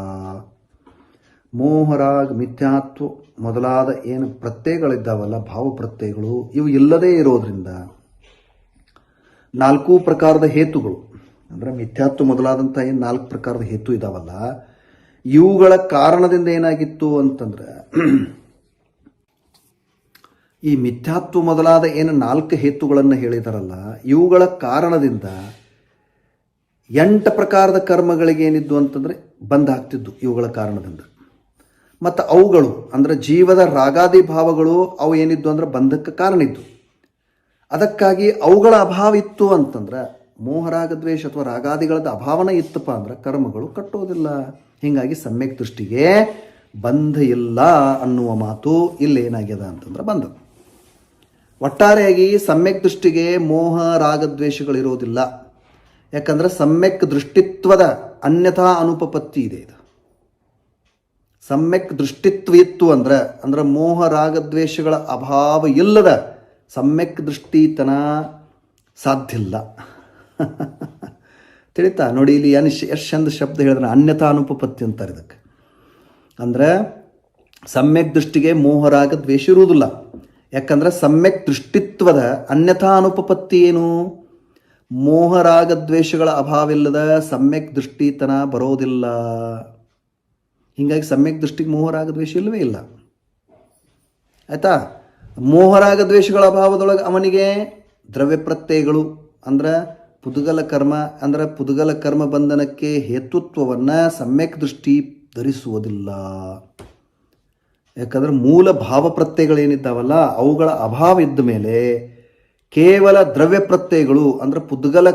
ಮೋಹರಾಗ ಮಿಥ್ಯಾತ್ವ ಮೊದಲಾದ ಏನು ಪ್ರತ್ಯಯಗಳಿದ್ದಾವಲ್ಲ, ಭಾವ ಪ್ರತ್ಯಯಗಳು, ಇವು ಇಲ್ಲದೇ ಇರೋದ್ರಿಂದ 4 ಪ್ರಕಾರದ ಹೇತುಗಳು ಅಂದ್ರೆ ಮಿಥ್ಯಾತ್ವ ಮೊದಲಾದಂಥ ಏನು 4 ಪ್ರಕಾರದ ಹೇತು ಇದಾವಲ್ಲ, ಇವುಗಳ ಕಾರಣದಿಂದ ಏನಾಗಿತ್ತು ಅಂತಂದ್ರೆ ಈ ಮಿಥ್ಯಾತ್ವ ಮೊದಲಾದ ಏನು 4 ಹೇತುಗಳನ್ನು ಹೇಳಿದಾರಲ್ಲ, ಇವುಗಳ ಕಾರಣದಿಂದ 8 ಪ್ರಕಾರದ ಕರ್ಮಗಳಿಗೆ ಏನಿದ್ದು ಅಂತಂದ್ರೆ ಬಂಧ ಆಗ್ತಿದ್ದು ಇವುಗಳ ಕಾರಣದಿಂದ. ಮತ್ತು ಅವುಗಳು ಅಂದ್ರೆ ಜೀವದ ರಾಗಾದಿ ಭಾವಗಳು ಅವು ಏನಿದ್ದು ಅಂದ್ರೆ ಬಂಧಕ್ಕೆ ಕಾರಣ ಇದ್ದು. ಅದಕ್ಕಾಗಿ ಅವುಗಳ ಅಭಾವ ಇತ್ತು ಅಂತಂದ್ರೆ, ಮೋಹರಾಗ ದ್ವೇಷ ಅಥವಾ ರಾಗಾದಿಗಳದ ಅಭಾವನ ಇತ್ತಪ್ಪ ಅಂದ್ರೆ ಕರ್ಮಗಳು ಕಟ್ಟೋದಿಲ್ಲ. ಹೀಗಾಗಿ ಸಮ್ಯಕ್ ದೃಷ್ಟಿಗೆ ಬಂಧ ಇಲ್ಲ ಅನ್ನುವ ಮಾತು ಇಲ್ಲೇನಾಗ್ಯದ ಅಂತಂದ್ರೆ ಬಂಧ. ಒಟ್ಟಾರೆಯಾಗಿ ಸಮ್ಯಕ್ ದೃಷ್ಟಿಗೆ ಮೋಹ ರಾಗದ್ವೇಷಗಳಿರೋದಿಲ್ಲ. ಯಾಕಂದ್ರೆ ಸಮ್ಯಕ್ ದೃಷ್ಟಿತ್ವದ ಅನ್ಯಥಾ ಅನುಪಪತ್ತಿ ಇದೆ. ಇದು ಸಮ್ಯಕ್ ದೃಷ್ಟಿತ್ವ ಇತ್ತು ಅಂದ್ರೆ ಮೋಹ ರಾಗದ್ವೇಷಗಳ ಅಭಾವ ಇಲ್ಲದ ಸಮ್ಯಕ್ ದೃಷ್ಟಿತನ ಸಾಧ್ಯಿಲ್ಲ. ತಿಳಿತಾ ನೋಡಿ, ಇಲ್ಲಿ ಎಷ್ಟು ಚಂದ ಶಬ್ದ ಹೇಳಿದ್ರೆ ಅನ್ಯಥಾ ಅನುಪಪತ್ತಿ ಅಂತಾರೆ ಇದಕ್ಕೆ. ಅಂದ್ರೆ ಸಮ್ಯಕ್ ದೃಷ್ಟಿಗೆ ಮೋಹರಾಗ ದ್ವೇಷ ಇರುವುದಿಲ್ಲ. ಯಾಕಂದ್ರೆ ಸಮ್ಯಕ್ ದೃಷ್ಟಿತ್ವದ ಅನ್ಯಥಾ ಅನುಪಪತ್ತಿ ಏನು? ಮೋಹರಾಗ ದ್ವೇಷಗಳ ಅಭಾವಿಲ್ಲದ ಸಮ್ಯಕ್ ದೃಷ್ಟಿತನ ಬರೋದಿಲ್ಲ. ಹೀಗಾಗಿ ಸಮ್ಯಕ್ ದೃಷ್ಟಿಗೆ ಮೋಹರಾಗ ದ್ವೇಷ ಇಲ್ಲವೇ ಇಲ್ಲ. ಆಯ್ತಾ? ಮೋಹರಾಗ ದ್ವೇಷಗಳ ಅಭಾವದೊಳಗೆ ಅವನಿಗೆ ದ್ರವ್ಯ ಪ್ರತ್ಯಯಗಳು ಅಂದ್ರೆ ಪುದ್ಗಲ ಕರ್ಮ, ಅಂದ್ರೆ ಪುದ್ಗಲ ಕರ್ಮ ಬಂಧನಕ್ಕೆ ಹೇತುತ್ವವನ್ನು ಸಮ್ಯಕ್ ದೃಷ್ಟಿ ಧರಿಸುವುದಿಲ್ಲ. ಯಾಕಂದ್ರೆ ಮೂಲ ಭಾವ ಪ್ರತ್ಯಯಗಳೇನಿದ್ದಾವಲ್ಲ ಅವುಗಳ ಅಭಾವ ಇದ್ದ ಮೇಲೆ ಕೇವಲ ದ್ರವ್ಯ ಪ್ರತ್ಯಯಗಳು ಅಂದ್ರೆ ಪುದ್ಗಲ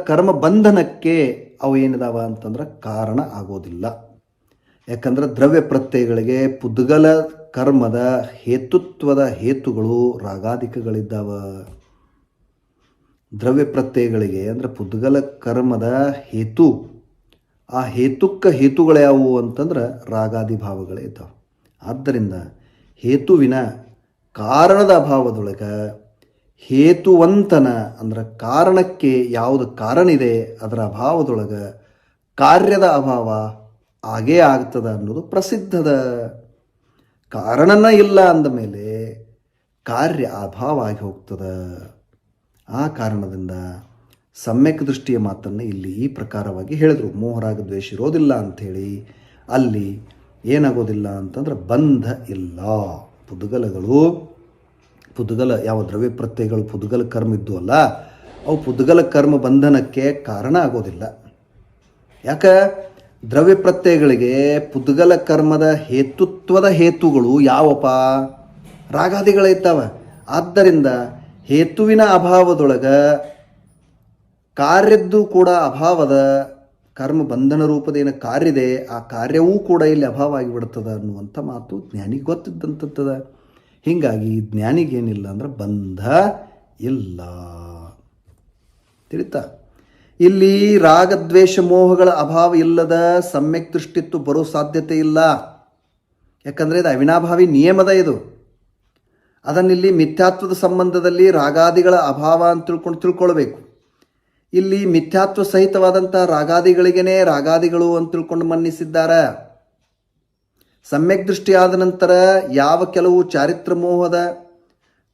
ಕರ್ಮ ಬಂಧನಕ್ಕೆ ಅವು ಏನಿದಾವ ಅಂತಂದ್ರೆ ಕಾರಣ ಆಗೋದಿಲ್ಲ. ಯಾಕಂದ್ರೆ ದ್ರವ್ಯ ಪ್ರತ್ಯಯಗಳಿಗೆ ಪುದ್ಗಲ ಕರ್ಮದ ಹೇತುತ್ವದ ಹೇತುಗಳು ರಾಗಾದಿಕಗಳಿದ್ದಾವ. ದ್ರವ್ಯ ಪ್ರತ್ಯಯಗಳಿಗೆ ಅಂದ್ರೆ ಪುದ್ಗಲ ಕರ್ಮದ ಹೇತು, ಆ ಹೇತುಗಳು ಯಾವುವು ಅಂತಂದ್ರೆ ರಾಗಾದಿ ಭಾವಗಳೇ ಇದ್ದಾವೆ. ಆದ್ದರಿಂದ ಹೇತುವಿನ ಕಾರಣದ ಅಭಾವದೊಳಗೆ ಹೇತುವಂತನ ಅಂದ್ರೆ ಕಾರಣಕ್ಕೆ ಯಾವುದು ಕಾರಣ ಇದೆ ಅದರ ಅಭಾವದೊಳಗೆ ಕಾರ್ಯದ ಅಭಾವ ಆಗೇ ಆಗ್ತದ ಅನ್ನೋದು ಪ್ರಸಿದ್ಧದ. ಕಾರಣನ ಇಲ್ಲ ಅಂದ ಮೇಲೆ ಕಾರ್ಯ ಅಭಾವ ಆಗಿ ಹೋಗ್ತದ. ಆ ಕಾರಣದಿಂದ ಸಮ್ಯಕ್ ದೃಷ್ಟಿಯ ಮಾತನ್ನು ಇಲ್ಲಿ ಈ ಪ್ರಕಾರವಾಗಿ ಹೇಳಿದರು. ಮೋಹರಾಗ ದ್ವೇಷ ಇರೋದಿಲ್ಲ ಅಂಥೇಳಿ ಅಲ್ಲಿ ಏನಾಗೋದಿಲ್ಲ ಅಂತಂದ್ರೆ ಬಂಧ ಇಲ್ಲ. ಪುದ್ಗಲ ಯಾವ ದ್ರವ್ಯ ಪ್ರತ್ಯಯಗಳು ಪುದ್ಗಲ ಕರ್ಮ ಇದ್ದು ಅಲ್ಲ ಅವು ಪುದ್ಗಲ ಕರ್ಮ ಬಂಧನಕ್ಕೆ ಕಾರಣ ಆಗೋದಿಲ್ಲ. ಯಾಕೆ? ದ್ರವ್ಯ ಪ್ರತ್ಯಯಗಳಿಗೆ ಪುದ್ಗಲ ಕರ್ಮದ ಹೇತುತ್ವದ ಹೇತುಗಳು ಯಾವಪ್ಪ? ರಾಗಾದಿಗಳಿದ್ದಾವೆ. ಆದ್ದರಿಂದ ಹೇತುವಿನ ಅಭಾವದೊಳಗೆ ಕಾರ್ಯದ್ದು ಕೂಡ ಅಭಾವದ ಕರ್ಮ ಬಂಧನ ರೂಪದೇನ ಕಾರ್ಯ ಇದೆ, ಆ ಕಾರ್ಯವೂ ಕೂಡ ಇಲ್ಲಿ ಅಭಾವ ಆಗಿಬಿಡ್ತದ ಅನ್ನುವಂಥ ಮಾತು ಜ್ಞಾನಿಗೆ ಗೊತ್ತಿದ್ದಂಥದ್ದದ. ಹೀಗಾಗಿ ಜ್ಞಾನಿಗೇನಿಲ್ಲ ಅಂದ್ರೆ ಬಂಧ ಇಲ್ಲ. ತಿಳಿತಾ? ಇಲ್ಲಿ ರಾಗದ್ವೇಷ ಮೋಹಗಳ ಅಭಾವ ಇಲ್ಲದ ಸಮ್ಯಕ್ ದೃಷ್ಟಿತ್ತು ಬರೋ ಸಾಧ್ಯತೆ ಇಲ್ಲ. ಯಾಕಂದರೆ ಇದು ಅವಿನಾಭಾವಿ ನಿಯಮದ ಇದು. ಅದನ್ನಿಲ್ಲಿ ಮಿಥ್ಯಾತ್ವದ ಸಂಬಂಧದಲ್ಲಿ ರಾಗಾದಿಗಳ ಅಭಾವ ಅಂತ ತಿಳ್ಕೊಳ್ಬೇಕು. ಇಲ್ಲಿ ಮಿಥ್ಯಾತ್ವ ಸಹಿತವಾದಂಥ ರಾಗಾದಿಗಳಿಗೇನೆ ರಾಗಾದಿಗಳು ಅಂತ ತಿಳ್ಕೊಂಡು ಮನ್ನಿಸಿದ್ದಾರೆ. ಸಮ್ಯಕ್ ದೃಷ್ಟಿ ಆದ ನಂತರ ಯಾವ ಕೆಲವು ಚಾರಿತ್ರ ಮೋಹದ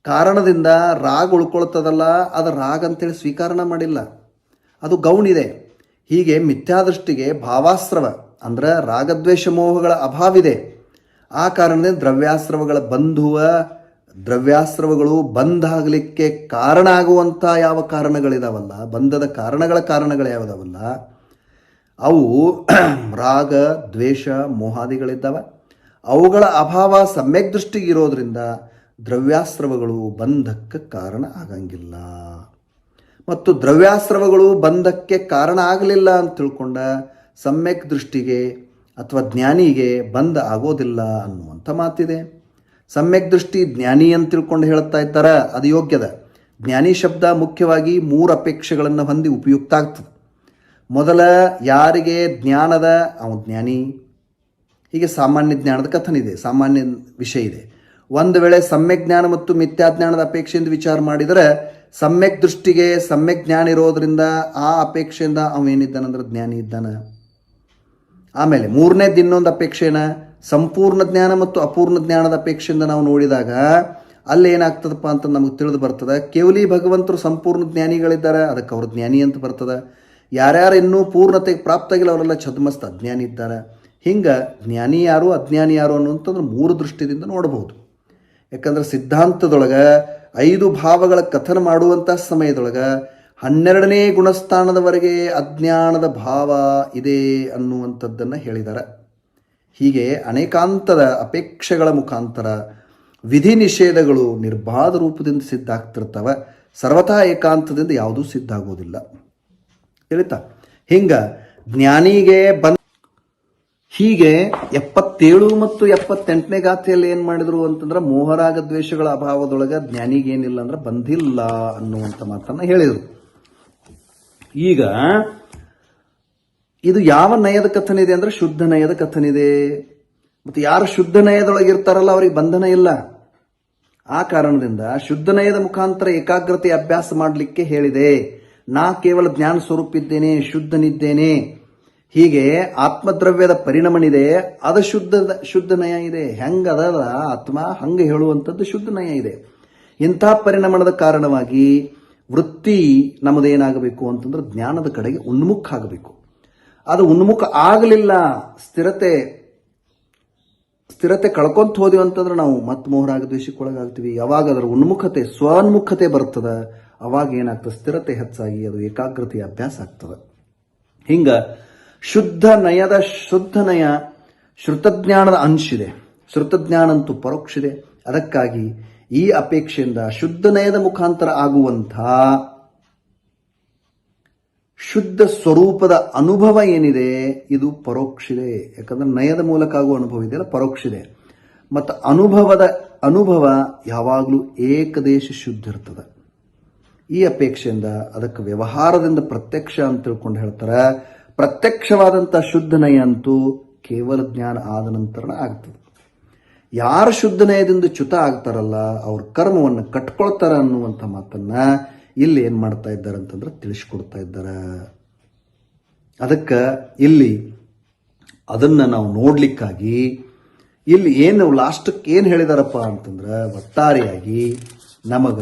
ಕಾರಣದಿಂದ ರಾಗ ಉಳ್ಕೊಳ್ತದಲ್ಲ ಅದು ರಾಗ ಅಂತೇಳಿ ಸ್ವೀಕಾರಣ ಮಾಡಿಲ್ಲ, ಅದು ಗೌಣಿದೆ. ಹೀಗೆ ಮಿಥ್ಯಾದೃಷ್ಟಿಗೆ ಭಾವಾಸ್ರವ ಅಂದ್ರೆ ರಾಗದ್ವೇಷ ಮೋಹಗಳ ಅಭಾವಿದೆ. ಆ ಕಾರಣದಿಂದ ದ್ರವ್ಯಾಸ್ರವಗಳು ಬಂಧ ಆಗಲಿಕ್ಕೆ ಕಾರಣ ಆಗುವಂಥ ಯಾವ ಕಾರಣಗಳಿದಾವಲ್ಲ, ಬಂಧದ ಕಾರಣಗಳು ಯಾವುದಾವಲ್ಲ ಅವು ರಾಗ ದ್ವೇಷ ಮೋಹಾದಿಗಳಿದ್ದಾವೆ. ಅವುಗಳ ಅಭಾವ ಸಮ್ಯಕ್ ದೃಷ್ಟಿಗೆ ಇರೋದ್ರಿಂದ ದ್ರವ್ಯಾಸ್ರವಗಳು ಬಂಧಕ್ಕೆ ಕಾರಣ ಆಗಂಗಿಲ್ಲ. ಮತ್ತು ದ್ರವ್ಯಾಸ್ರವಗಳು ಬಂಧಕ್ಕೆ ಕಾರಣ ಆಗಲಿಲ್ಲ ಅಂತ ತಿಳ್ಕೊಂಡ ಸಮ್ಯಕ್ ದೃಷ್ಟಿಗೆ ಅಥವಾ ಜ್ಞಾನಿಗೆ ಬಂಧ ಆಗೋದಿಲ್ಲ ಅನ್ನುವಂಥ ಮಾತಿದೆ. ಸಮ್ಯಕ್ ದೃಷ್ಟಿ ಜ್ಞಾನಿ ಅಂತ ತಿಳ್ಕೊಂಡು ಹೇಳ್ತಾ ಇದ್ದಾರೆ, ಅದು ಯೋಗ್ಯದ. ಜ್ಞಾನಿ ಶಬ್ದ ಮುಖ್ಯವಾಗಿ 3 ಅಪೇಕ್ಷೆಗಳನ್ನು ಹೊಂದಿ ಉಪಯುಕ್ತ ಆಗ್ತದೆ. ಮೊದಲ ಯಾರಿಗೆ ಜ್ಞಾನದ ಅವನು ಜ್ಞಾನಿ. ಹೀಗೆ ಸಾಮಾನ್ಯ ಜ್ಞಾನದ ಕಥನಿದೆ, ಸಾಮಾನ್ಯ ವಿಷಯ ಇದೆ. ಒಂದು ವೇಳೆ ಸಮ್ಯಕ್ ಜ್ಞಾನ ಮತ್ತು ಮಿಥ್ಯಾಜ್ಞಾನದ ಅಪೇಕ್ಷೆಯಿಂದ ವಿಚಾರ ಮಾಡಿದರೆ ಸಮ್ಯಕ್ ದೃಷ್ಟಿಗೆ ಸಮ್ಯಕ್ ಜ್ಞಾನ ಇರೋದ್ರಿಂದ ಆ ಅಪೇಕ್ಷೆಯಿಂದ ಅವನೇನಿದ್ದಾನಂದ್ರೆ ಜ್ಞಾನಿ ಇದ್ದಾನೆ. ಆಮೇಲೆ ಮೂರನೇದು ಇನ್ನೊಂದು ಅಪೇಕ್ಷೆನ ಸಂಪೂರ್ಣ ಜ್ಞಾನ ಮತ್ತು ಅಪೂರ್ಣ ಜ್ಞಾನದ ಅಪೇಕ್ಷೆಯಿಂದ ನಾವು ನೋಡಿದಾಗ ಅಲ್ಲಿ ಏನಾಗ್ತದಪ್ಪ ಅಂತ ನಮಗೆ ತಿಳಿದು ಬರ್ತದೆ. ಕೇವಲಿ ಭಗವಂತರು ಸಂಪೂರ್ಣ ಜ್ಞಾನಿಗಳಿದ್ದಾರೆ, ಅದಕ್ಕೆ ಅವರು ಜ್ಞಾನಿ ಅಂತ ಬರ್ತದೆ. ಯಾರ್ಯಾರು ಇನ್ನೂ ಪೂರ್ಣತೆಗೆ ಪ್ರಾಪ್ತಾಗಿಲ್ಲ ಅವರೆಲ್ಲ ಛದ್ಮಸ್ತ ಅಜ್ಞಾನಿ ಇದ್ದಾರೆ. ಹಿಂಗೆ ಜ್ಞಾನಿ ಯಾರು ಅಜ್ಞಾನಿ ಯಾರು ಅನ್ನುವಂಥದ್ದು 3 ದೃಷ್ಟಿಯಿಂದ ನೋಡಬಹುದು. ಯಾಕಂದ್ರೆ ಸಿದ್ಧಾಂತದೊಳಗೆ 5 ಭಾವಗಳ ಕಥನ ಮಾಡುವಂಥ ಸಮಯದೊಳಗೆ 12ನೇ ಗುಣಸ್ಥಾನದವರೆಗೆ ಅಜ್ಞಾನದ ಭಾವ ಇದೆ ಅನ್ನುವಂಥದ್ದನ್ನು ಹೇಳಿದ್ದಾರೆ. ಹೀಗೆ ಅನೇಕಾಂತದ ಅಪೇಕ್ಷೆಗಳ ಮುಖಾಂತರ ವಿಧಿ ನಿಷೇಧಗಳು ನಿರ್ಬಾಧ ರೂಪದಿಂದ ಸಿದ್ಧ ಆಗ್ತಿರ್ತವೆ. ಸರ್ವಥಾ ಏಕಾಂತದಿಂದ ಯಾವುದೂ ಸಿದ್ಧ ಆಗೋದಿಲ್ಲ. ತಿಳಿತಾ? ಹಿಂಗೆ ಜ್ಞಾನಿಗೆ ಹೀಗೆ 77 ಮತ್ತು 78ನೇ ಗಾಥೆಯಲ್ಲಿ ಏನು ಮಾಡಿದ್ರು ಅಂತಂದ್ರೆ ಮೋಹರಾಗ ದ್ವೇಷಗಳ ಅಭಾವದೊಳಗೆ ಜ್ಞಾನಿಗೇನಿಲ್ಲ ಅಂದ್ರೆ ಬಂದಿಲ್ಲ ಅನ್ನುವಂಥ ಮಾತನ್ನು ಹೇಳಿದರು. ಈಗ ಇದು ಯಾವ ನಯದ ಕಥನಿದೆ ಅಂದ್ರೆ ಶುದ್ಧ ನಯದ ಕಥನಿದೆ. ಮತ್ತು ಯಾರು ಶುದ್ಧ ನಯದೊಳಗಿರ್ತಾರಲ್ಲ ಅವ್ರಿಗೆ ಬಂಧನ ಇಲ್ಲ. ಆ ಕಾರಣದಿಂದ ಶುದ್ಧ ನಯದ ಮುಖಾಂತರ ಏಕಾಗ್ರತೆ ಅಭ್ಯಾಸ ಮಾಡಲಿಕ್ಕೆ ಹೇಳಿದೆ. ನಾ ಕೇವಲ ಜ್ಞಾನ ಸ್ವರೂಪಿದ್ದೇನೆ, ಶುದ್ಧನಿದ್ದೇನೆ. ಹೀಗೆ ಆತ್ಮದ್ರವ್ಯದ ಪರಿಣಮನಿದೆ, ಅದು ಶುದ್ಧ ನಯ ಇದೆ. ಹೆಂಗದ ಆತ್ಮ ಹಂಗೆ ಹೇಳುವಂಥದ್ದು ಶುದ್ಧ ನಯ ಇದೆ. ಇಂಥ ಪರಿಣಮನದ ಕಾರಣವಾಗಿ ವೃತ್ತಿ ನಮ್ಮದೇನಾಗಬೇಕು ಅಂತಂದ್ರೆ ಜ್ಞಾನದ ಕಡೆಗೆ ಉನ್ಮುಖ ಆಗಬೇಕು. ಅದು ಉನ್ಮುಖ ಆಗಲಿಲ್ಲ, ಸ್ಥಿರತೆ ಕಳ್ಕೊಂತ ಹೋದಿವಿ ಅಂತಂದ್ರೆ ನಾವು ಮತ್ತೆ ಮೋಹರಾಗ ದ್ವೇಷಕ್ಕೊಳಗಾಗ್ತೀವಿ. ಯಾವಾಗ ಅದರ ಉನ್ಮುಖತೆ ಸ್ವನ್ಮುಖತೆ ಬರ್ತದ, ಅವಾಗ ಏನಾಗ್ತದೆ, ಸ್ಥಿರತೆ ಹೆಚ್ಚಾಗಿ ಅದು ಏಕಾಗ್ರತೆಯ ಅಭ್ಯಾಸ ಆಗ್ತದೆ. ಹಿಂಗ ಶುದ್ಧ ನಯ ಶ್ರುತಜ್ಞಾನದ ಅಂಶಿದೆ. ಶ್ರುತಜ್ಞಾನ ಅಂತೂ ಪರೋಕ್ಷ ಇದೆ. ಅದಕ್ಕಾಗಿ ಈ ಅಪೇಕ್ಷೆಯಿಂದ ಶುದ್ಧ ನಯದ ಮುಖಾಂತರ ಆಗುವಂಥ ಶುದ್ಧ ಸ್ವರೂಪದ ಅನುಭವ ಏನಿದೆ ಇದು ಪರೋಕ್ಷಿದೆ. ಯಾಕಂದ್ರೆ ನಯದ ಮೂಲಕ ಆಗುವ ಅನುಭವ ಇದೆಯಲ್ಲ ಪರೋಕ್ಷ ಇದೆ. ಮತ್ತು ಅನುಭವ ಯಾವಾಗಲೂ ಏಕದೇಶ ಶುದ್ಧ ಇರ್ತದೆ. ಈ ಅಪೇಕ್ಷೆಯಿಂದ ಅದಕ್ಕೆ ವ್ಯವಹಾರದಿಂದ ಪ್ರತ್ಯಕ್ಷ ಅಂತ ತಿಳ್ಕೊಂಡು ಹೇಳ್ತಾರೆ. ಪ್ರತ್ಯಕ್ಷವಾದಂಥ ಶುದ್ಧ ನಯ ಅಂತೂ ಕೇವಲ ಜ್ಞಾನ ಆದ ನಂತರ ಆಗ್ತದೆ. ಯಾರು ಶುದ್ಧ ನಯದಿಂದ ಚ್ಯುತ ಆಗ್ತಾರಲ್ಲ ಅವ್ರ ಕರ್ಮವನ್ನು ಕಟ್ಕೊಳ್ತಾರ ಅನ್ನುವಂಥ ಮಾತನ್ನ ಇಲ್ಲಿ ಏನ್ ಮಾಡ್ತಾ ಇದ್ದಾರೆ ಅಂತಂದ್ರೆ ತಿಳಿಸ್ಕೊಡ್ತಾ ಇದ್ದಾರೆ. ಅದಕ್ಕೆ ಇಲ್ಲಿ ಅದನ್ನ ನಾವು ನೋಡ್ಲಿಕ್ಕಾಗಿ ಇಲ್ಲಿ ಏನು ಲಾಸ್ಟಕ್ಕೆ ಏನು ಹೇಳಿದಾರಪ್ಪ ಅಂತಂದ್ರೆ ಒಟ್ಟಾರೆಯಾಗಿ ನಮಗ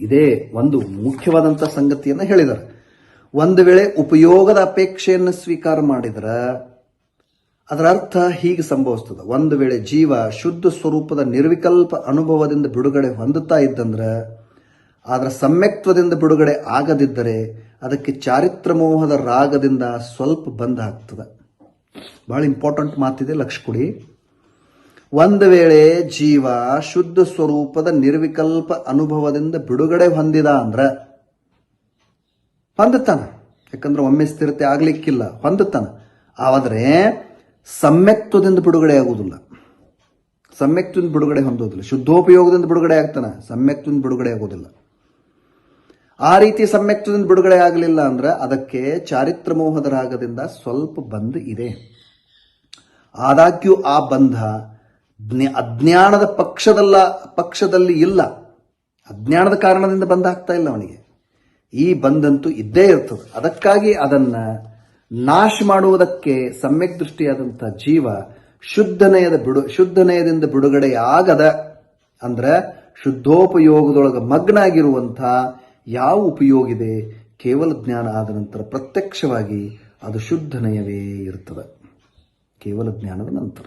ಇದೇ ಒಂದು ಮುಖ್ಯವಾದಂಥ ಸಂಗತಿಯನ್ನು ಹೇಳಿದ್ದಾರೆ. ಒಂದು ವೇಳೆ ಉಪಯೋಗದ ಅಪೇಕ್ಷೆಯನ್ನು ಸ್ವೀಕಾರ ಮಾಡಿದ್ರೆ ಅದರ ಅರ್ಥ ಹೀಗೆ ಸಂಭವಿಸ್ತದೆ. ಒಂದು ವೇಳೆ ಜೀವ ಶುದ್ಧ ಸ್ವರೂಪದ ನಿರ್ವಿಕಲ್ಪ ಅನುಭವದಿಂದ ಬಿಡುಗಡೆ ಹೊಂದುತ್ತಾ ಇದ್ದಂದ್ರೆ, ಅದರ ಸಮ್ಯಕ್ತ್ವದಿಂದ ಬಿಡುಗಡೆ ಆಗದಿದ್ದರೆ ಅದಕ್ಕೆ ಚಾರಿತ್ರ ಮೋಹದ ರಾಗದಿಂದ ಸ್ವಲ್ಪ ಬಂಧ ಆಗ್ತದೆ. ಬಹಳ ಇಂಪಾರ್ಟೆಂಟ್ ಮಾತಿದೆ, ಲಕ್ಷ ಕೊಡಿ. ಒಂದು ವೇಳೆ ಜೀವ ಶುದ್ಧ ಸ್ವರೂಪದ ನಿರ್ವಿಕಲ್ಪ ಅನುಭವದಿಂದ ಬಿಡುಗಡೆ ಹೊಂದಿದ ಅಂದ್ರೆ ಹೊಂದುತ್ತಾನ. ಯಾಕಂದ್ರೆ ಒಮ್ಮೆ ಸ್ಥಿರತೆ ಆಗ್ಲಿಕ್ಕಿಲ್ಲ, ಹೊಂದುತ್ತಾನ. ಆದರೆ ಸಮ್ಯಕ್ತ್ವದಿಂದ ಬಿಡುಗಡೆ ಆಗುವುದಿಲ್ಲ, ಸಮ್ಯಕ್ತ್ವದಿಂದ ಬಿಡುಗಡೆ ಹೊಂದೋದಿಲ್ಲ. ಶುದ್ಧೋಪಯೋಗದಿಂದ ಬಿಡುಗಡೆ ಆಗ್ತಾನೆ, ಸಮ್ಯಕ್ತ್ವದಿಂದ ಬಿಡುಗಡೆ ಆಗೋದಿಲ್ಲ. ಆ ರೀತಿ ಸಮ್ಯಕ್ತ್ವದಿಂದ ಬಿಡುಗಡೆ ಆಗಲಿಲ್ಲ ಅಂದ್ರೆ ಅದಕ್ಕೆ ಚಾರಿತ್ರ ಮೋಹದ ರಾಗದಿಂದ ಸ್ವಲ್ಪ ಬಂಧ ಇದೆ. ಆದಾಗ್ಯೂ ಆ ಬಂಧ ಅಜ್ಞಾನದ ಪಕ್ಷದಲ್ಲಿ ಇಲ್ಲ. ಅಜ್ಞಾನದ ಕಾರಣದಿಂದ ಬಂಧ ಆಗ್ತಾ ಇಲ್ಲ ಅವನಿಗೆ. ಈ ಬಂದಂತೂ ಇದ್ದೇ ಇರ್ತದೆ. ಅದಕ್ಕಾಗಿ ಅದನ್ನ ನಾಶ ಮಾಡುವುದಕ್ಕೆ ಸಮ್ಯಕ್ ದೃಷ್ಟಿಯಾದಂಥ ಜೀವ ಶುದ್ಧ ನಯದಿಂದ ಬಿಡುಗಡೆಯಾಗದ ಅಂದ್ರೆ ಶುದ್ಧೋಪಯೋಗದೊಳಗೆ ಮಗ್ನಾಗಿರುವಂಥ ಯಾವ ಉಪಯೋಗ ಇದೆ, ಕೇವಲ ಜ್ಞಾನ ಆದ ನಂತರ ಪ್ರತ್ಯಕ್ಷವಾಗಿ ಅದು ಶುದ್ಧ ನಯವೇ ಇರ್ತದೆ, ಕೇವಲ ಜ್ಞಾನದ ನಂತರ.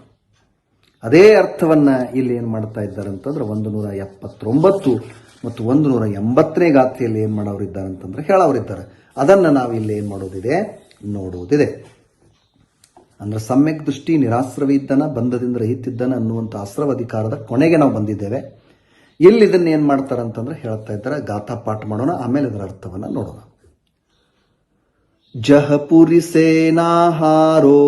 ಅದೇ ಅರ್ಥವನ್ನ ಇಲ್ಲಿ ಏನ್ ಮಾಡ್ತಾ ಇದ್ದಾರೆ ಅಂತಂದ್ರೆ 179 ಮತ್ತು 180ನೇ ಗಾಥೆಯಲ್ಲಿ ಏನ್ ಮಾಡೋರಿದ್ದಾರೆ ಅಂತಂದ್ರೆ ಹೇಳೋರಿದ್ದಾರೆ. ಅದನ್ನ ನಾವು ಇಲ್ಲಿ ಏನ್ ಮಾಡೋದಿದೆ, ನೋಡುವುದಿದೆ. ಅಂದ್ರೆ ಸಮ್ಯಕ್ ದೃಷ್ಟಿ ನಿರಾಶ್ರವಿದ್ದನ ಬಂಧದಿಂದ ರಹಿತಿದ್ದನ ಅನ್ನುವಂಥ ಆಶ್ರವಾಧಿಕಾರದ ಕೊನೆಗೆ ನಾವು ಬಂದಿದ್ದೇವೆ. ಇಲ್ಲಿ ಇದನ್ನ ಏನ್ ಮಾಡ್ತಾರಂತಂದ್ರೆ ಹೇಳ್ತಾ ಇದ್ದಾರೆ. ಗಾಥಾ ಪಾಠ ಮಾಡೋಣ, ಆಮೇಲೆ ಇದರ ಅರ್ಥವನ್ನ ನೋಡೋಣ. ಜಹಪುರಿ ಸೇನಾಹಾರೋ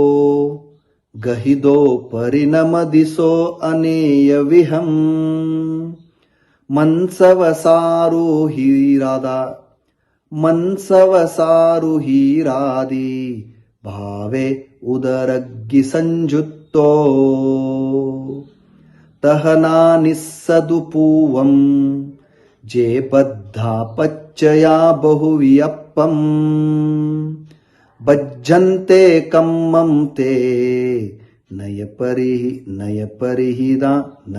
ಗಹಿದೋ ಪರಿಣಮದಿಸೋ ಅನೇಯ ವಿಹಂ ಮನ್ಸವಸಾರು ಹೀರಾದಿ ಭಾವೆ ಉದರಗ್ಗಿ ಸಂಜುತ್ತೋ ತಹನಾ ನಿಸ್ಸದು ಪೂವಂ ಜೇ ಬದ್ಧಾ ಪಚ್ಚಯಾ ಬಹುವಿಯಪ್ಪಂ ಬಜ್ಜಂತೆ ಕಮ್ಮಂ ತೇ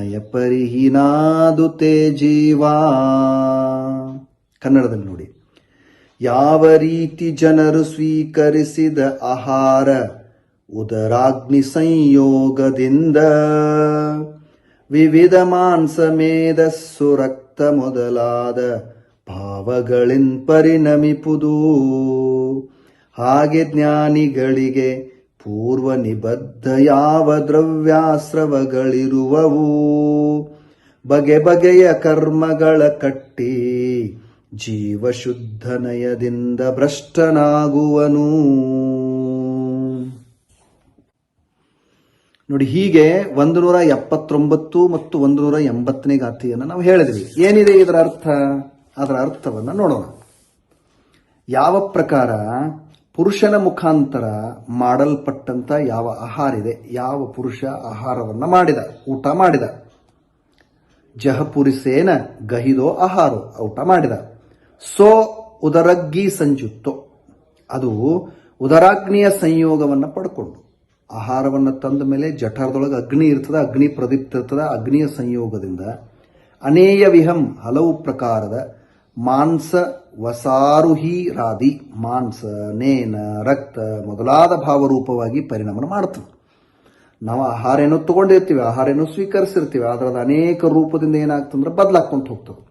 ನಯಪರಿಹಿನಾದು ತೇ ಜೀವಾ. ಕನ್ನಡದಲ್ಲಿ ನೋಡಿ. ಯಾವ ರೀತಿ ಜನರು ಸ್ವೀಕರಿಸಿದ ಆಹಾರ ಉದರಾಗ್ನಿ ಸಂಯೋಗದಿಂದ ವಿವಿಧ ಮಾಂಸ ಮೇಧಸ್ಸು ರಕ್ತ ಮೊದಲಾದ ಭಾವಗಳಿನ್ ಪರಿಣಮಿಪುದು. ಹಾಗೆ ಜ್ಞಾನಿಗಳಿಗೆ ಪೂರ್ವ ನಿಬದ್ಧ ಯಾವ ದ್ರವ್ಯಾಸ್ರವಗಳಿರುವವು ಬಗೆ ಬಗೆಯ ಕರ್ಮಗಳ ಕಟ್ಟಿ ಜೀವ ಶುದ್ಧ ನಯದಿಂದ ಭ್ರಷ್ಟನಾಗುವನು. ನೋಡಿ, ಹೀಗೆ 179 ಮತ್ತು 180ನೇ ಗಾಥೆಯನ್ನು ನಾವು ಹೇಳಿದ್ವಿ. ಏನಿದೆ ಇದರ ಅರ್ಥ? ಅದರ ಅರ್ಥವನ್ನು ನೋಡೋಣ. ಯಾವ ಪ್ರಕಾರ ಪುರುಷನ ಮುಖಾಂತರ ಮಾಡಲ್ಪಟ್ಟಂತ ಯಾವ ಆಹಾರ ಇದೆ, ಯಾವ ಪುರುಷ ಆಹಾರವನ್ನ ಮಾಡಿದ, ಊಟ ಮಾಡಿದ, ಜಹಪುರಿಸೇನ ಗಹಿದೋ ಆಹಾರೋ ಊಟ ಮಾಡಿದ. ಸೋ ಉದರಗ್ಗಿ ಸಂಜುತ್ತೋ, ಅದು ಉದರಾಗ್ನಿಯ ಸಂಯೋಗವನ್ನು ಪಡ್ಕೊಂಡು ಆಹಾರವನ್ನು ತಂದ ಮೇಲೆ ಜಠರದೊಳಗೆ ಅಗ್ನಿ ಇರ್ತದ, ಅಗ್ನಿ ಪ್ರದೀಪ್ತ ಇರ್ತದ. ಅಗ್ನಿಯ ಸಂಯೋಗದಿಂದ ಅನೇಯ ವಿಹಂ ಹಲವು ಪ್ರಕಾರದ ಮಾಂಸ ವಸಾರುಹೀರಾದಿ, ಮಾಂಸ, ನೇನ, ರಕ್ತ ಮೊದಲಾದ ಭಾವರೂಪವಾಗಿ ಪರಿಣಾಮ ಮಾಡ್ತದೆ. ನಾವು ಆಹಾರ ಏನೋ ತಗೊಂಡಿರ್ತೀವಿ, ಆಹಾರ ಏನೋ ಸ್ವೀಕರಿಸಿರ್ತೀವಿ, ಅದರದ ಅನೇಕ ರೂಪದಿಂದ ಏನಾಗ್ತಂದ್ರೆ ಬದಲಾಗ್ಕೊಂತ ಹೋಗ್ತದೆ.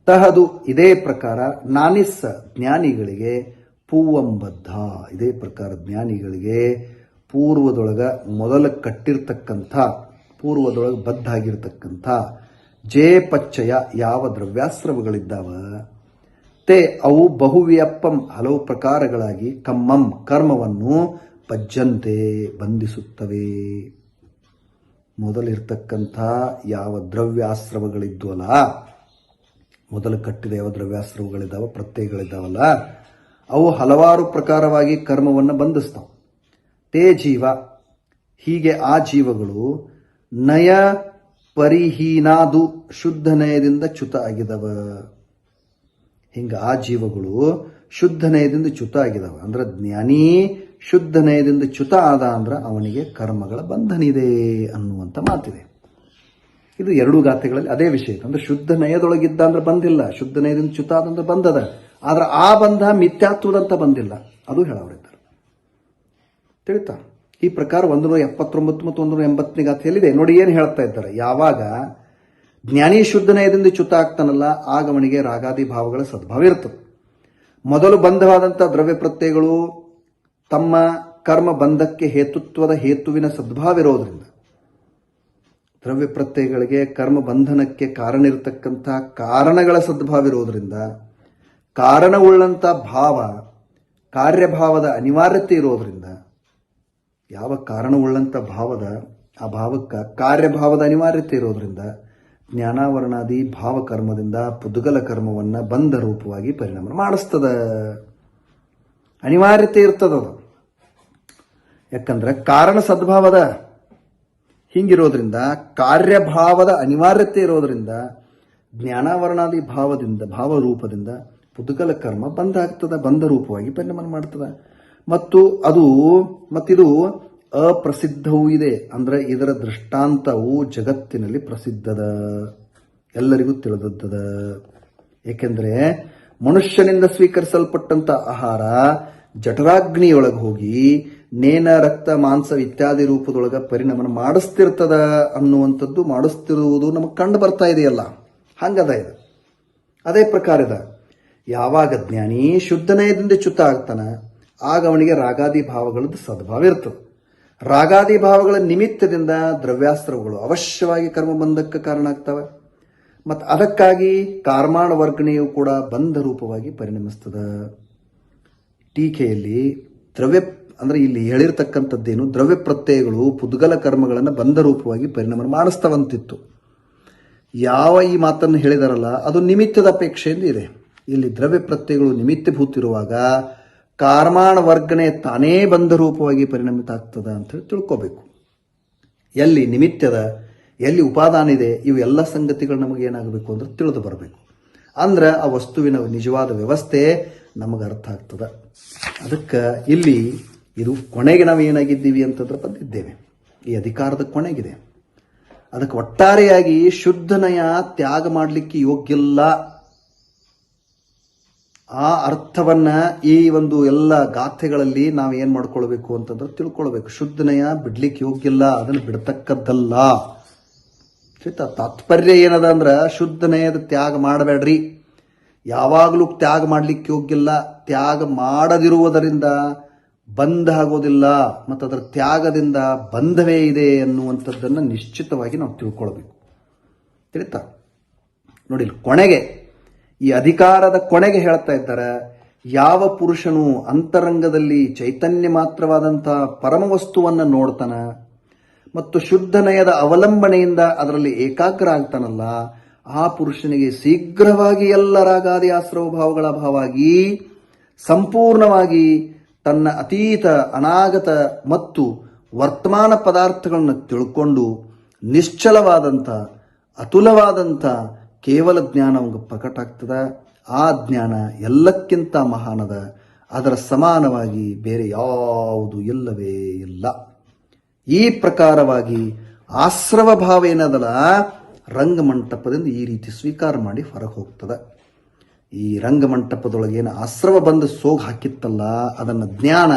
ತಹದು ಇದೇ ಪ್ರಕಾರ ನಾನಿಸ್ಸ ಜ್ಞಾನಿಗಳಿಗೆ ಪೂವಂಬದ್ಧ, ಇದೇ ಪ್ರಕಾರ ಜ್ಞಾನಿಗಳಿಗೆ ಪೂರ್ವದೊಳಗ ಮೊದಲ ಕಟ್ಟಿರ್ತಕ್ಕಂಥ, ಪೂರ್ವದೊಳಗೆ ಬದ್ಧ ಆಗಿರ್ತಕ್ಕಂಥ ಜೇ ಪಚ್ಚಯ ಯಾವ ದ್ರವ್ಯಾಸ್ತ್ರವಗಳಿದ್ದಾವ ತೇ ಅವು ಬಹುವ್ಯಾಪಂ ಹಲವು ಪ್ರಕಾರಗಳಾಗಿ ಕಮ್ಮಂ ಕರ್ಮವನ್ನು ಪಜ್ಜಂತೆ ಬಂಧಿಸುತ್ತವೆ. ಮೊದಲಿರ್ತಕ್ಕಂಥ ಯಾವ ದ್ರವ್ಯಾಸ್ತ್ರವಗಳಿದ್ವಲ್ಲ, ಮೊದಲು ಕಟ್ಟಿದ ಯಾವ ದ್ರವ್ಯಾಸ್ತ್ರಗಳಿದ್ದಾವ, ಪ್ರತ್ಯಯಗಳಿದ್ದಾವಲ್ಲ, ಅವು ಹಲವಾರು ಪ್ರಕಾರವಾಗಿ ಕರ್ಮವನ್ನು ಬಂಧಿಸ್ತಾವೆ. ತೇ ಜೀವ, ಹೀಗೆ ಆ ಜೀವಗಳು ನಯ ಪರಿಹೀನಾದು ಶುದ್ಧ ನಯದಿಂದ ಚ್ಯುತ ಆಗಿದವ. ಹಿಂಗೆ ಆ ಜೀವಗಳು ಶುದ್ಧ ನಯದಿಂದ ಚ್ಯುತ ಆಗಿದವ. ಅಂದ್ರೆ ಜ್ಞಾನಿ ಶುದ್ಧ ನಯದಿಂದ ಚ್ಯುತ ಆದ ಅಂದ್ರೆ ಅವನಿಗೆ ಕರ್ಮಗಳ ಬಂಧನ ಇದೆ ಅನ್ನುವಂಥ ಮಾತಿದೆ. ಇದು ಎರಡೂ ಗಾಥೆಗಳಲ್ಲಿ ಅದೇ ವಿಷಯ. ಅಂದ್ರೆ ಶುದ್ಧ ನಯದೊಳಗಿದ್ದ ಅಂದ್ರೆ ಬಂದಿಲ್ಲ, ಶುದ್ಧ ನಯದಿಂದ ಚ್ಯುತ ಆದಂದ್ರೆ ಬಂದದ. ಆದ್ರೆ ಆ ಬಂಧ ಮಿಥ್ಯಾತ್ವದಂತ ಬಂದಿಲ್ಲ, ಅದು ಹೇಳವರಿದ್ದಾರೆ. ತಿಳಿತಾ? ಈ ಪ್ರಕಾರ 179 ಮತ್ತು 180ನೇ ಗಾಥೆಯಲ್ಲಿದೆ. ನೋಡಿ ಏನು ಹೇಳ್ತಾ ಇದ್ದಾರೆ. ಯಾವಾಗ ಜ್ಞಾನಿ ಶುದ್ಧ ನಯದಿಂದ ಚ್ಯುತ ಆಗ್ತಾನಲ್ಲ, ಆಗ ಅವನಿಗೆ ರಾಗಾದಿ ಭಾವಗಳ ಸದ್ಭಾವ ಇರ್ತದೆ. ಮೊದಲು ಬಂಧವಾದಂಥ ದ್ರವ್ಯ ಪ್ರತ್ಯಯಗಳು ತಮ್ಮ ಕರ್ಮ ಬಂಧಕ್ಕೆ ಹೇತುತ್ವದ ಹೇತುವಿನ ಸದ್ಭಾವ ಇರೋದ್ರಿಂದ, ದ್ರವ್ಯ ಪ್ರತ್ಯಯಗಳಿಗೆ ಕರ್ಮ ಬಂಧನಕ್ಕೆ ಕಾರಣ ಇರತಕ್ಕಂಥ ಕಾರಣಗಳ ಸದ್ಭಾವ ಇರೋದ್ರಿಂದ, ಕಾರಣವುಳ್ಳಂಥ ಭಾವ ಕಾರ್ಯಭಾವದ ಅನಿವಾರ್ಯತೆ ಇರೋದ್ರಿಂದ, ಯಾವ ಕಾರಣವುಳ್ಳಂಥ ಭಾವದ ಆ ಭಾವಕ್ಕೆ ಕಾರ್ಯಭಾವದ ಅನಿವಾರ್ಯತೆ ಇರೋದ್ರಿಂದ ಜ್ಞಾನಾವರಣಾದಿ ಭಾವಕರ್ಮದಿಂದ ಪುದ್ಗಲ ಕರ್ಮವನ್ನು ಬಂಧ ರೂಪವಾಗಿ ಪರಿಣಾಮ ಮಾಡಿಸ್ತದ. ಅನಿವಾರ್ಯತೆ ಇರ್ತದದು. ಯಾಕಂದ್ರೆ ಕಾರಣ ಸದ್ಭಾವದ ಹಿಂಗಿರೋದ್ರಿಂದ, ಕಾರ್ಯಭಾವದ ಅನಿವಾರ್ಯತೆ ಇರೋದ್ರಿಂದ ಜ್ಞಾನಾವರಣಾದಿ ಭಾವದಿಂದ ಭಾವರೂಪದಿಂದ ಪುದ್ಗಲ ಕರ್ಮ ಬಂಧ ಆಗ್ತದ, ಬಂಧ ರೂಪವಾಗಿ ಪರಿಣಾಮ ಮಾಡ್ತದ. ಮತ್ತಿದು ಅಪ್ರಸಿದ್ಧವೂ ಇದೆ. ಅಂದ್ರೆ ಇದರ ದೃಷ್ಟಾಂತವು ಜಗತ್ತಿನಲ್ಲಿ ಪ್ರಸಿದ್ಧದ, ಎಲ್ಲರಿಗೂ ತಿಳಿದದ್ದದ. ಏಕೆಂದರೆ ಮನುಷ್ಯನಿಂದ ಸ್ವೀಕರಿಸಲ್ಪಟ್ಟಂತ ಆಹಾರ ಜಠರಾಗ್ನಿಯೊಳಗೆ ಹೋಗಿ ನೇನ, ರಕ್ತ, ಮಾಂಸ ಇತ್ಯಾದಿ ರೂಪದೊಳಗೆ ಪರಿಣಾಮ ಮಾಡಿಸ್ತಿರ್ತದ ಅನ್ನುವಂಥದ್ದು, ಮಾಡಿಸ್ತಿರುವುದು ನಮಗೆ ಕಂಡು ಬರ್ತಾ ಇದೆಯಲ್ಲ, ಹಂಗದ ಇದು. ಅದೇ ಪ್ರಕಾರದ ಯಾವಾಗ ಜ್ಞಾನಿ ಶುದ್ಧನಯದಿಂದ ಚ್ಯುತ ಆಗ್ತಾನ, ಆಗ ಅವನಿಗೆ ರಾಗಾದಿ ಭಾವಗಳದ್ದು ಸದ್ಭಾವ ಇರ್ತದೆ. ರಾಗಾದಿ ಭಾವಗಳ ನಿಮಿತ್ತದಿಂದ ದ್ರವ್ಯಾಸ್ತ್ರಗಳು ಅವಶ್ಯವಾಗಿ ಕರ್ಮಬಂಧಕ್ಕೆ ಕಾರಣ ಆಗ್ತವೆ. ಮತ್ತು ಅದಕ್ಕಾಗಿ ಕಾರ್ಮಾಣ ವರ್ಗಣೆಯು ಕೂಡ ಬಂಧ ರೂಪವಾಗಿ ಪರಿಣಮಿಸ್ತದ. ಟೀಕೆಯಲ್ಲಿ ದ್ರವ್ಯ ಅಂದ್ರೆ ಇಲ್ಲಿ ಹೇಳಿರ್ತಕ್ಕಂಥದ್ದೇನು, ದ್ರವ್ಯ ಪ್ರತ್ಯಯಗಳು ಪುದ್ಗಲ ಕರ್ಮಗಳನ್ನು ಬಂಧ ರೂಪವಾಗಿ ಪರಿಣಾಮ ಮಾಡಿಸ್ತವಂತಿತ್ತು. ಯಾವ ಈ ಮಾತನ್ನು ಹೇಳಿದಾರಲ್ಲ, ಅದು ನಿಮಿತ್ತದ ಅಪೇಕ್ಷೆಯಿಂದ ಇದೆ. ಇಲ್ಲಿ ದ್ರವ್ಯ ಪ್ರತ್ಯಯಗಳು ನಿಮಿತ್ತಭೂತಿರುವಾಗ ಕಾರ್ಮಾಣ ವರ್ಗನೆ ತಾನೇ ಬಂಧ ರೂಪವಾಗಿ ಪರಿಣಮಿತ ಆಗ್ತದ ಅಂತ ಹೇಳಿ ತಿಳ್ಕೋಬೇಕು. ಎಲ್ಲಿ ನಿಮಿತ್ತದ, ಎಲ್ಲಿ ಉಪಾದಾನ ಇದೆ, ಇವು ಎಲ್ಲ ಸಂಗತಿಗಳು ನಮಗೆ ಏನಾಗಬೇಕು ಅಂದ್ರೆ ತಿಳಿದು ಬರಬೇಕು. ಅಂದ್ರೆ ಆ ವಸ್ತುವಿನ ನಿಜವಾದ ವ್ಯವಸ್ಥೆ ನಮಗೆ ಅರ್ಥ ಆಗ್ತದ. ಅದಕ್ಕೆ ಇಲ್ಲಿ ಇದು ಕೊನೆಗೆ ನಾವು ಏನಾಗಿದ್ದೀವಿ ಅಂತಂದ್ರೆ ಬಂದಿದ್ದೇವೆ, ಈ ಅಧಿಕಾರದ ಕೊನೆಗಿದೆ. ಅದಕ್ಕೆ ಒಟ್ಟಾರೆಯಾಗಿ ಶುದ್ಧನಯ ತ್ಯಾಗ ಮಾಡಲಿಕ್ಕೆ ಯೋಗ್ಯಲ್ಲ, ಆ ಅರ್ಥವನ್ನ ಈ ಒಂದು ಎಲ್ಲ ಗಾಥೆಗಳಲ್ಲಿ ನಾವು ಏನ್ ಮಾಡ್ಕೊಳ್ಬೇಕು ಅಂತಂದ್ರೆ ತಿಳ್ಕೊಳ್ಬೇಕು. ಶುದ್ಧನಯ ಬಿಡ್ಲಿಕ್ಕೆ ಯೋಗ್ಯಲ್ಲ, ಅದನ್ನು ಬಿಡ್ತಕ್ಕದ್ದಲ್ಲ. ತಾತ್ಪರ್ಯ ಏನದ ಅಂದ್ರ ಶುದ್ಧನಯದ ತ್ಯಾಗ ಮಾಡಬೇಡ್ರಿ, ಯಾವಾಗಲೂ ತ್ಯಾಗ ಮಾಡ್ಲಿಕ್ಕೆ ಯೋಗ್ಯಲ್ಲ. ತ್ಯಾಗ ಮಾಡದಿರುವುದರಿಂದ ಬಂಧ ಆಗೋದಿಲ್ಲ, ಮತ್ತು ಅದರ ತ್ಯಾಗದಿಂದ ಬಂಧವೇ ಇದೆ ಅನ್ನುವಂಥದ್ದನ್ನು ನಿಶ್ಚಿತವಾಗಿ ನಾವು ತಿಳ್ಕೊಳ್ಬೇಕು. ತಿಳಿತಾ? ನೋಡಿ, ಕೊನೆಗೆ ಈ ಅಧಿಕಾರದ ಕೊನೆಗೆ ಹೇಳ್ತಾ ಇದ್ದಾರೆ, ಯಾವ ಪುರುಷನು ಅಂತರಂಗದಲ್ಲಿ ಚೈತನ್ಯ ಮಾತ್ರವಾದಂತಹ ಪರಮ ವಸ್ತುವನ್ನು ನೋಡ್ತಾನ ಮತ್ತು ಶುದ್ಧನಯದ ಅವಲಂಬನೆಯಿಂದ ಅದರಲ್ಲಿ ಏಕಾಗ್ರ ಆಗ್ತಾನಲ್ಲ, ಆ ಪುರುಷನಿಗೆ ಶೀಘ್ರವಾಗಿ ಎಲ್ಲ ರಾಗಾದಿ ಆಶ್ರವ ಭಾವಗಳ ಭಾವವಾಗಿ ಸಂಪೂರ್ಣವಾಗಿ ತನ್ನ ಅತೀತ, ಅನಾಗತ ಮತ್ತು ವರ್ತಮಾನ ಪದಾರ್ಥಗಳನ್ನು ತಿಳ್ಕೊಂಡು ನಿಶ್ಚಲವಾದಂಥ ಅತುಲವಾದಂಥ ಕೇವಲ ಜ್ಞಾನ ಅವಂಗೆ ಪ್ರಕಟ ಆಗ್ತದ. ಆ ಜ್ಞಾನ ಎಲ್ಲಕ್ಕಿಂತ ಮಹಾನದ, ಅದರ ಸಮಾನವಾಗಿ ಬೇರೆ ಯಾವುದು ಇಲ್ಲವೇ ಇಲ್ಲ. ಈ ಪ್ರಕಾರವಾಗಿ ಆಶ್ರವ ಭಾವ ಏನದಲ್ಲ, ರಂಗಮಂಟಪದಿಂದ ಈ ರೀತಿ ಸ್ವೀಕಾರ ಮಾಡಿ ಹೊರಗೆ ಹೋಗ್ತದೆ. ಈ ರಂಗಮಂಟಪದೊಳಗೇನು ಆಶ್ರವ ಬಂದು ಸೋಗ್ ಹಾಕಿತ್ತಲ್ಲ, ಅದನ್ನು ಜ್ಞಾನ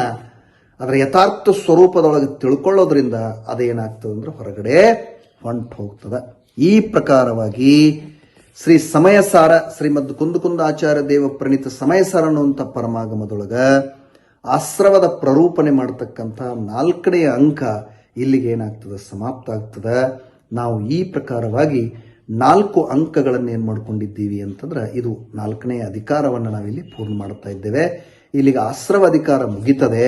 ಅದರ ಯಥಾರ್ಥ ಸ್ವರೂಪದೊಳಗೆ ತಿಳ್ಕೊಳ್ಳೋದ್ರಿಂದ ಅದೇನಾಗ್ತದೆ ಅಂದ್ರೆ ಹೊರಗಡೆ ಹೊಂಟು ಹೋಗ್ತದೆ. ಈ ಪ್ರಕಾರವಾಗಿ ಶ್ರೀ ಸಮಯಸಾರ ಶ್ರೀಮದ್ ಕುಂದ ಆಚಾರ್ಯ ದೇವ ಪ್ರಣೀತ ಸಮಯಸಾರ ಅನ್ನುವಂಥ ಪರಮಾಗಮದೊಳಗ ಆಶ್ರವದ ಪ್ರರೂಪಣೆ ಮಾಡತಕ್ಕಂಥ 4ನೇ ಅಂಕ ಇಲ್ಲಿಗೆ ಏನಾಗ್ತದೆ, ಸಮಾಪ್ತ ಆಗ್ತದೆ. ನಾವು ಈ ಪ್ರಕಾರವಾಗಿ 4 ಅಂಕಗಳನ್ನು ಏನು ಮಾಡ್ಕೊಂಡಿದ್ದೀವಿ ಅಂತಂದ್ರೆ, ಇದು 4ನೇ ಅಧಿಕಾರವನ್ನು ನಾವಿಲ್ಲಿ ಪೂರ್ಣ ಮಾಡ್ತಾ ಇದ್ದೇವೆ. ಇಲ್ಲಿಗೆ ಆಶ್ರವ ಅಧಿಕಾರ ಮುಗಿತದೆ.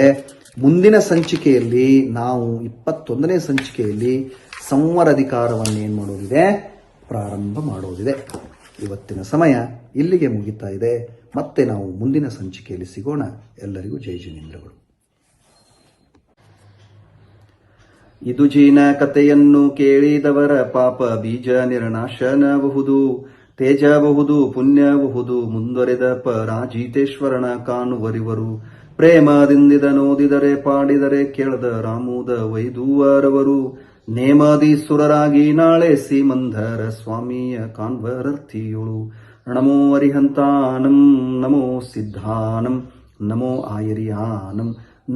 ಮುಂದಿನ ಸಂಚಿಕೆಯಲ್ಲಿ ನಾವು 21ನೇ ಸಂಚಿಕೆಯಲ್ಲಿ ಸಂವರ ಅಧಿಕಾರವನ್ನು ಏನು ಮಾಡೋದಿದೆ, ಪ್ರಾರಂಭ ಮಾಡೋದಿದೆ. ಇವತ್ತಿನ ಸಮಯ ಇಲ್ಲಿಗೆ ಮುಗಿತಾ ಇದೆ. ಮತ್ತೆ ನಾವು ಮುಂದಿನ ಸಂಚಿಕೆಯಲ್ಲಿ ಸಿಗೋಣ. ಎಲ್ಲರಿಗೂ ಜೈ ಜಿನೇಂದ್ರಗಳು. ಇದು ಜೀನ ಕಥೆಯನ್ನು ಕೇಳಿದವರ ಪಾಪ ಬೀಜ ನಿರ್ನಾಶನಬಹುದು, ತೇಜಬಹುದು, ಪುಣ್ಯಬಹುದು, ಮುಂದುವರೆದ ಪರಾಜಿತೇಶ್ವರನ ಕಾಣುವರಿವರು. ಪ್ರೇಮದಿಂದಿದ ನೋದಿದರೆ ಪಾಡಿದರೆ ಕೇಳದ ರಾಮುದ ವೈದುವರವರು. ನೇಮದಿ ನಾಳೆ ಸೀಮಂಧರ ಸ್ವಾಮಿಯ ಕಾನ್ವರರ್ಥಿಯುಳು. ನಮೋ ಅರಿಹಂತಾನಂ, ನಮೋ ಸಿದ್ಧಾನಂ, ನಮೋ ಆಯರ್ಯಾನಂ,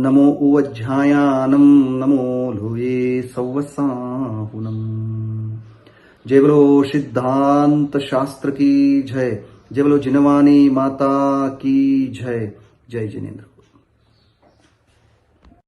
ನಮೋ ಉವಜ್ಜಾಯಾನಂ, ನಮೋ ಲೋಯೇ ಸವ್ವಸಾಹುನಂ. जय बोलो सिद्धांत शास्त्र की जय. जय बोलो जिनवानी माता की जय. जय जिनेन्द्र.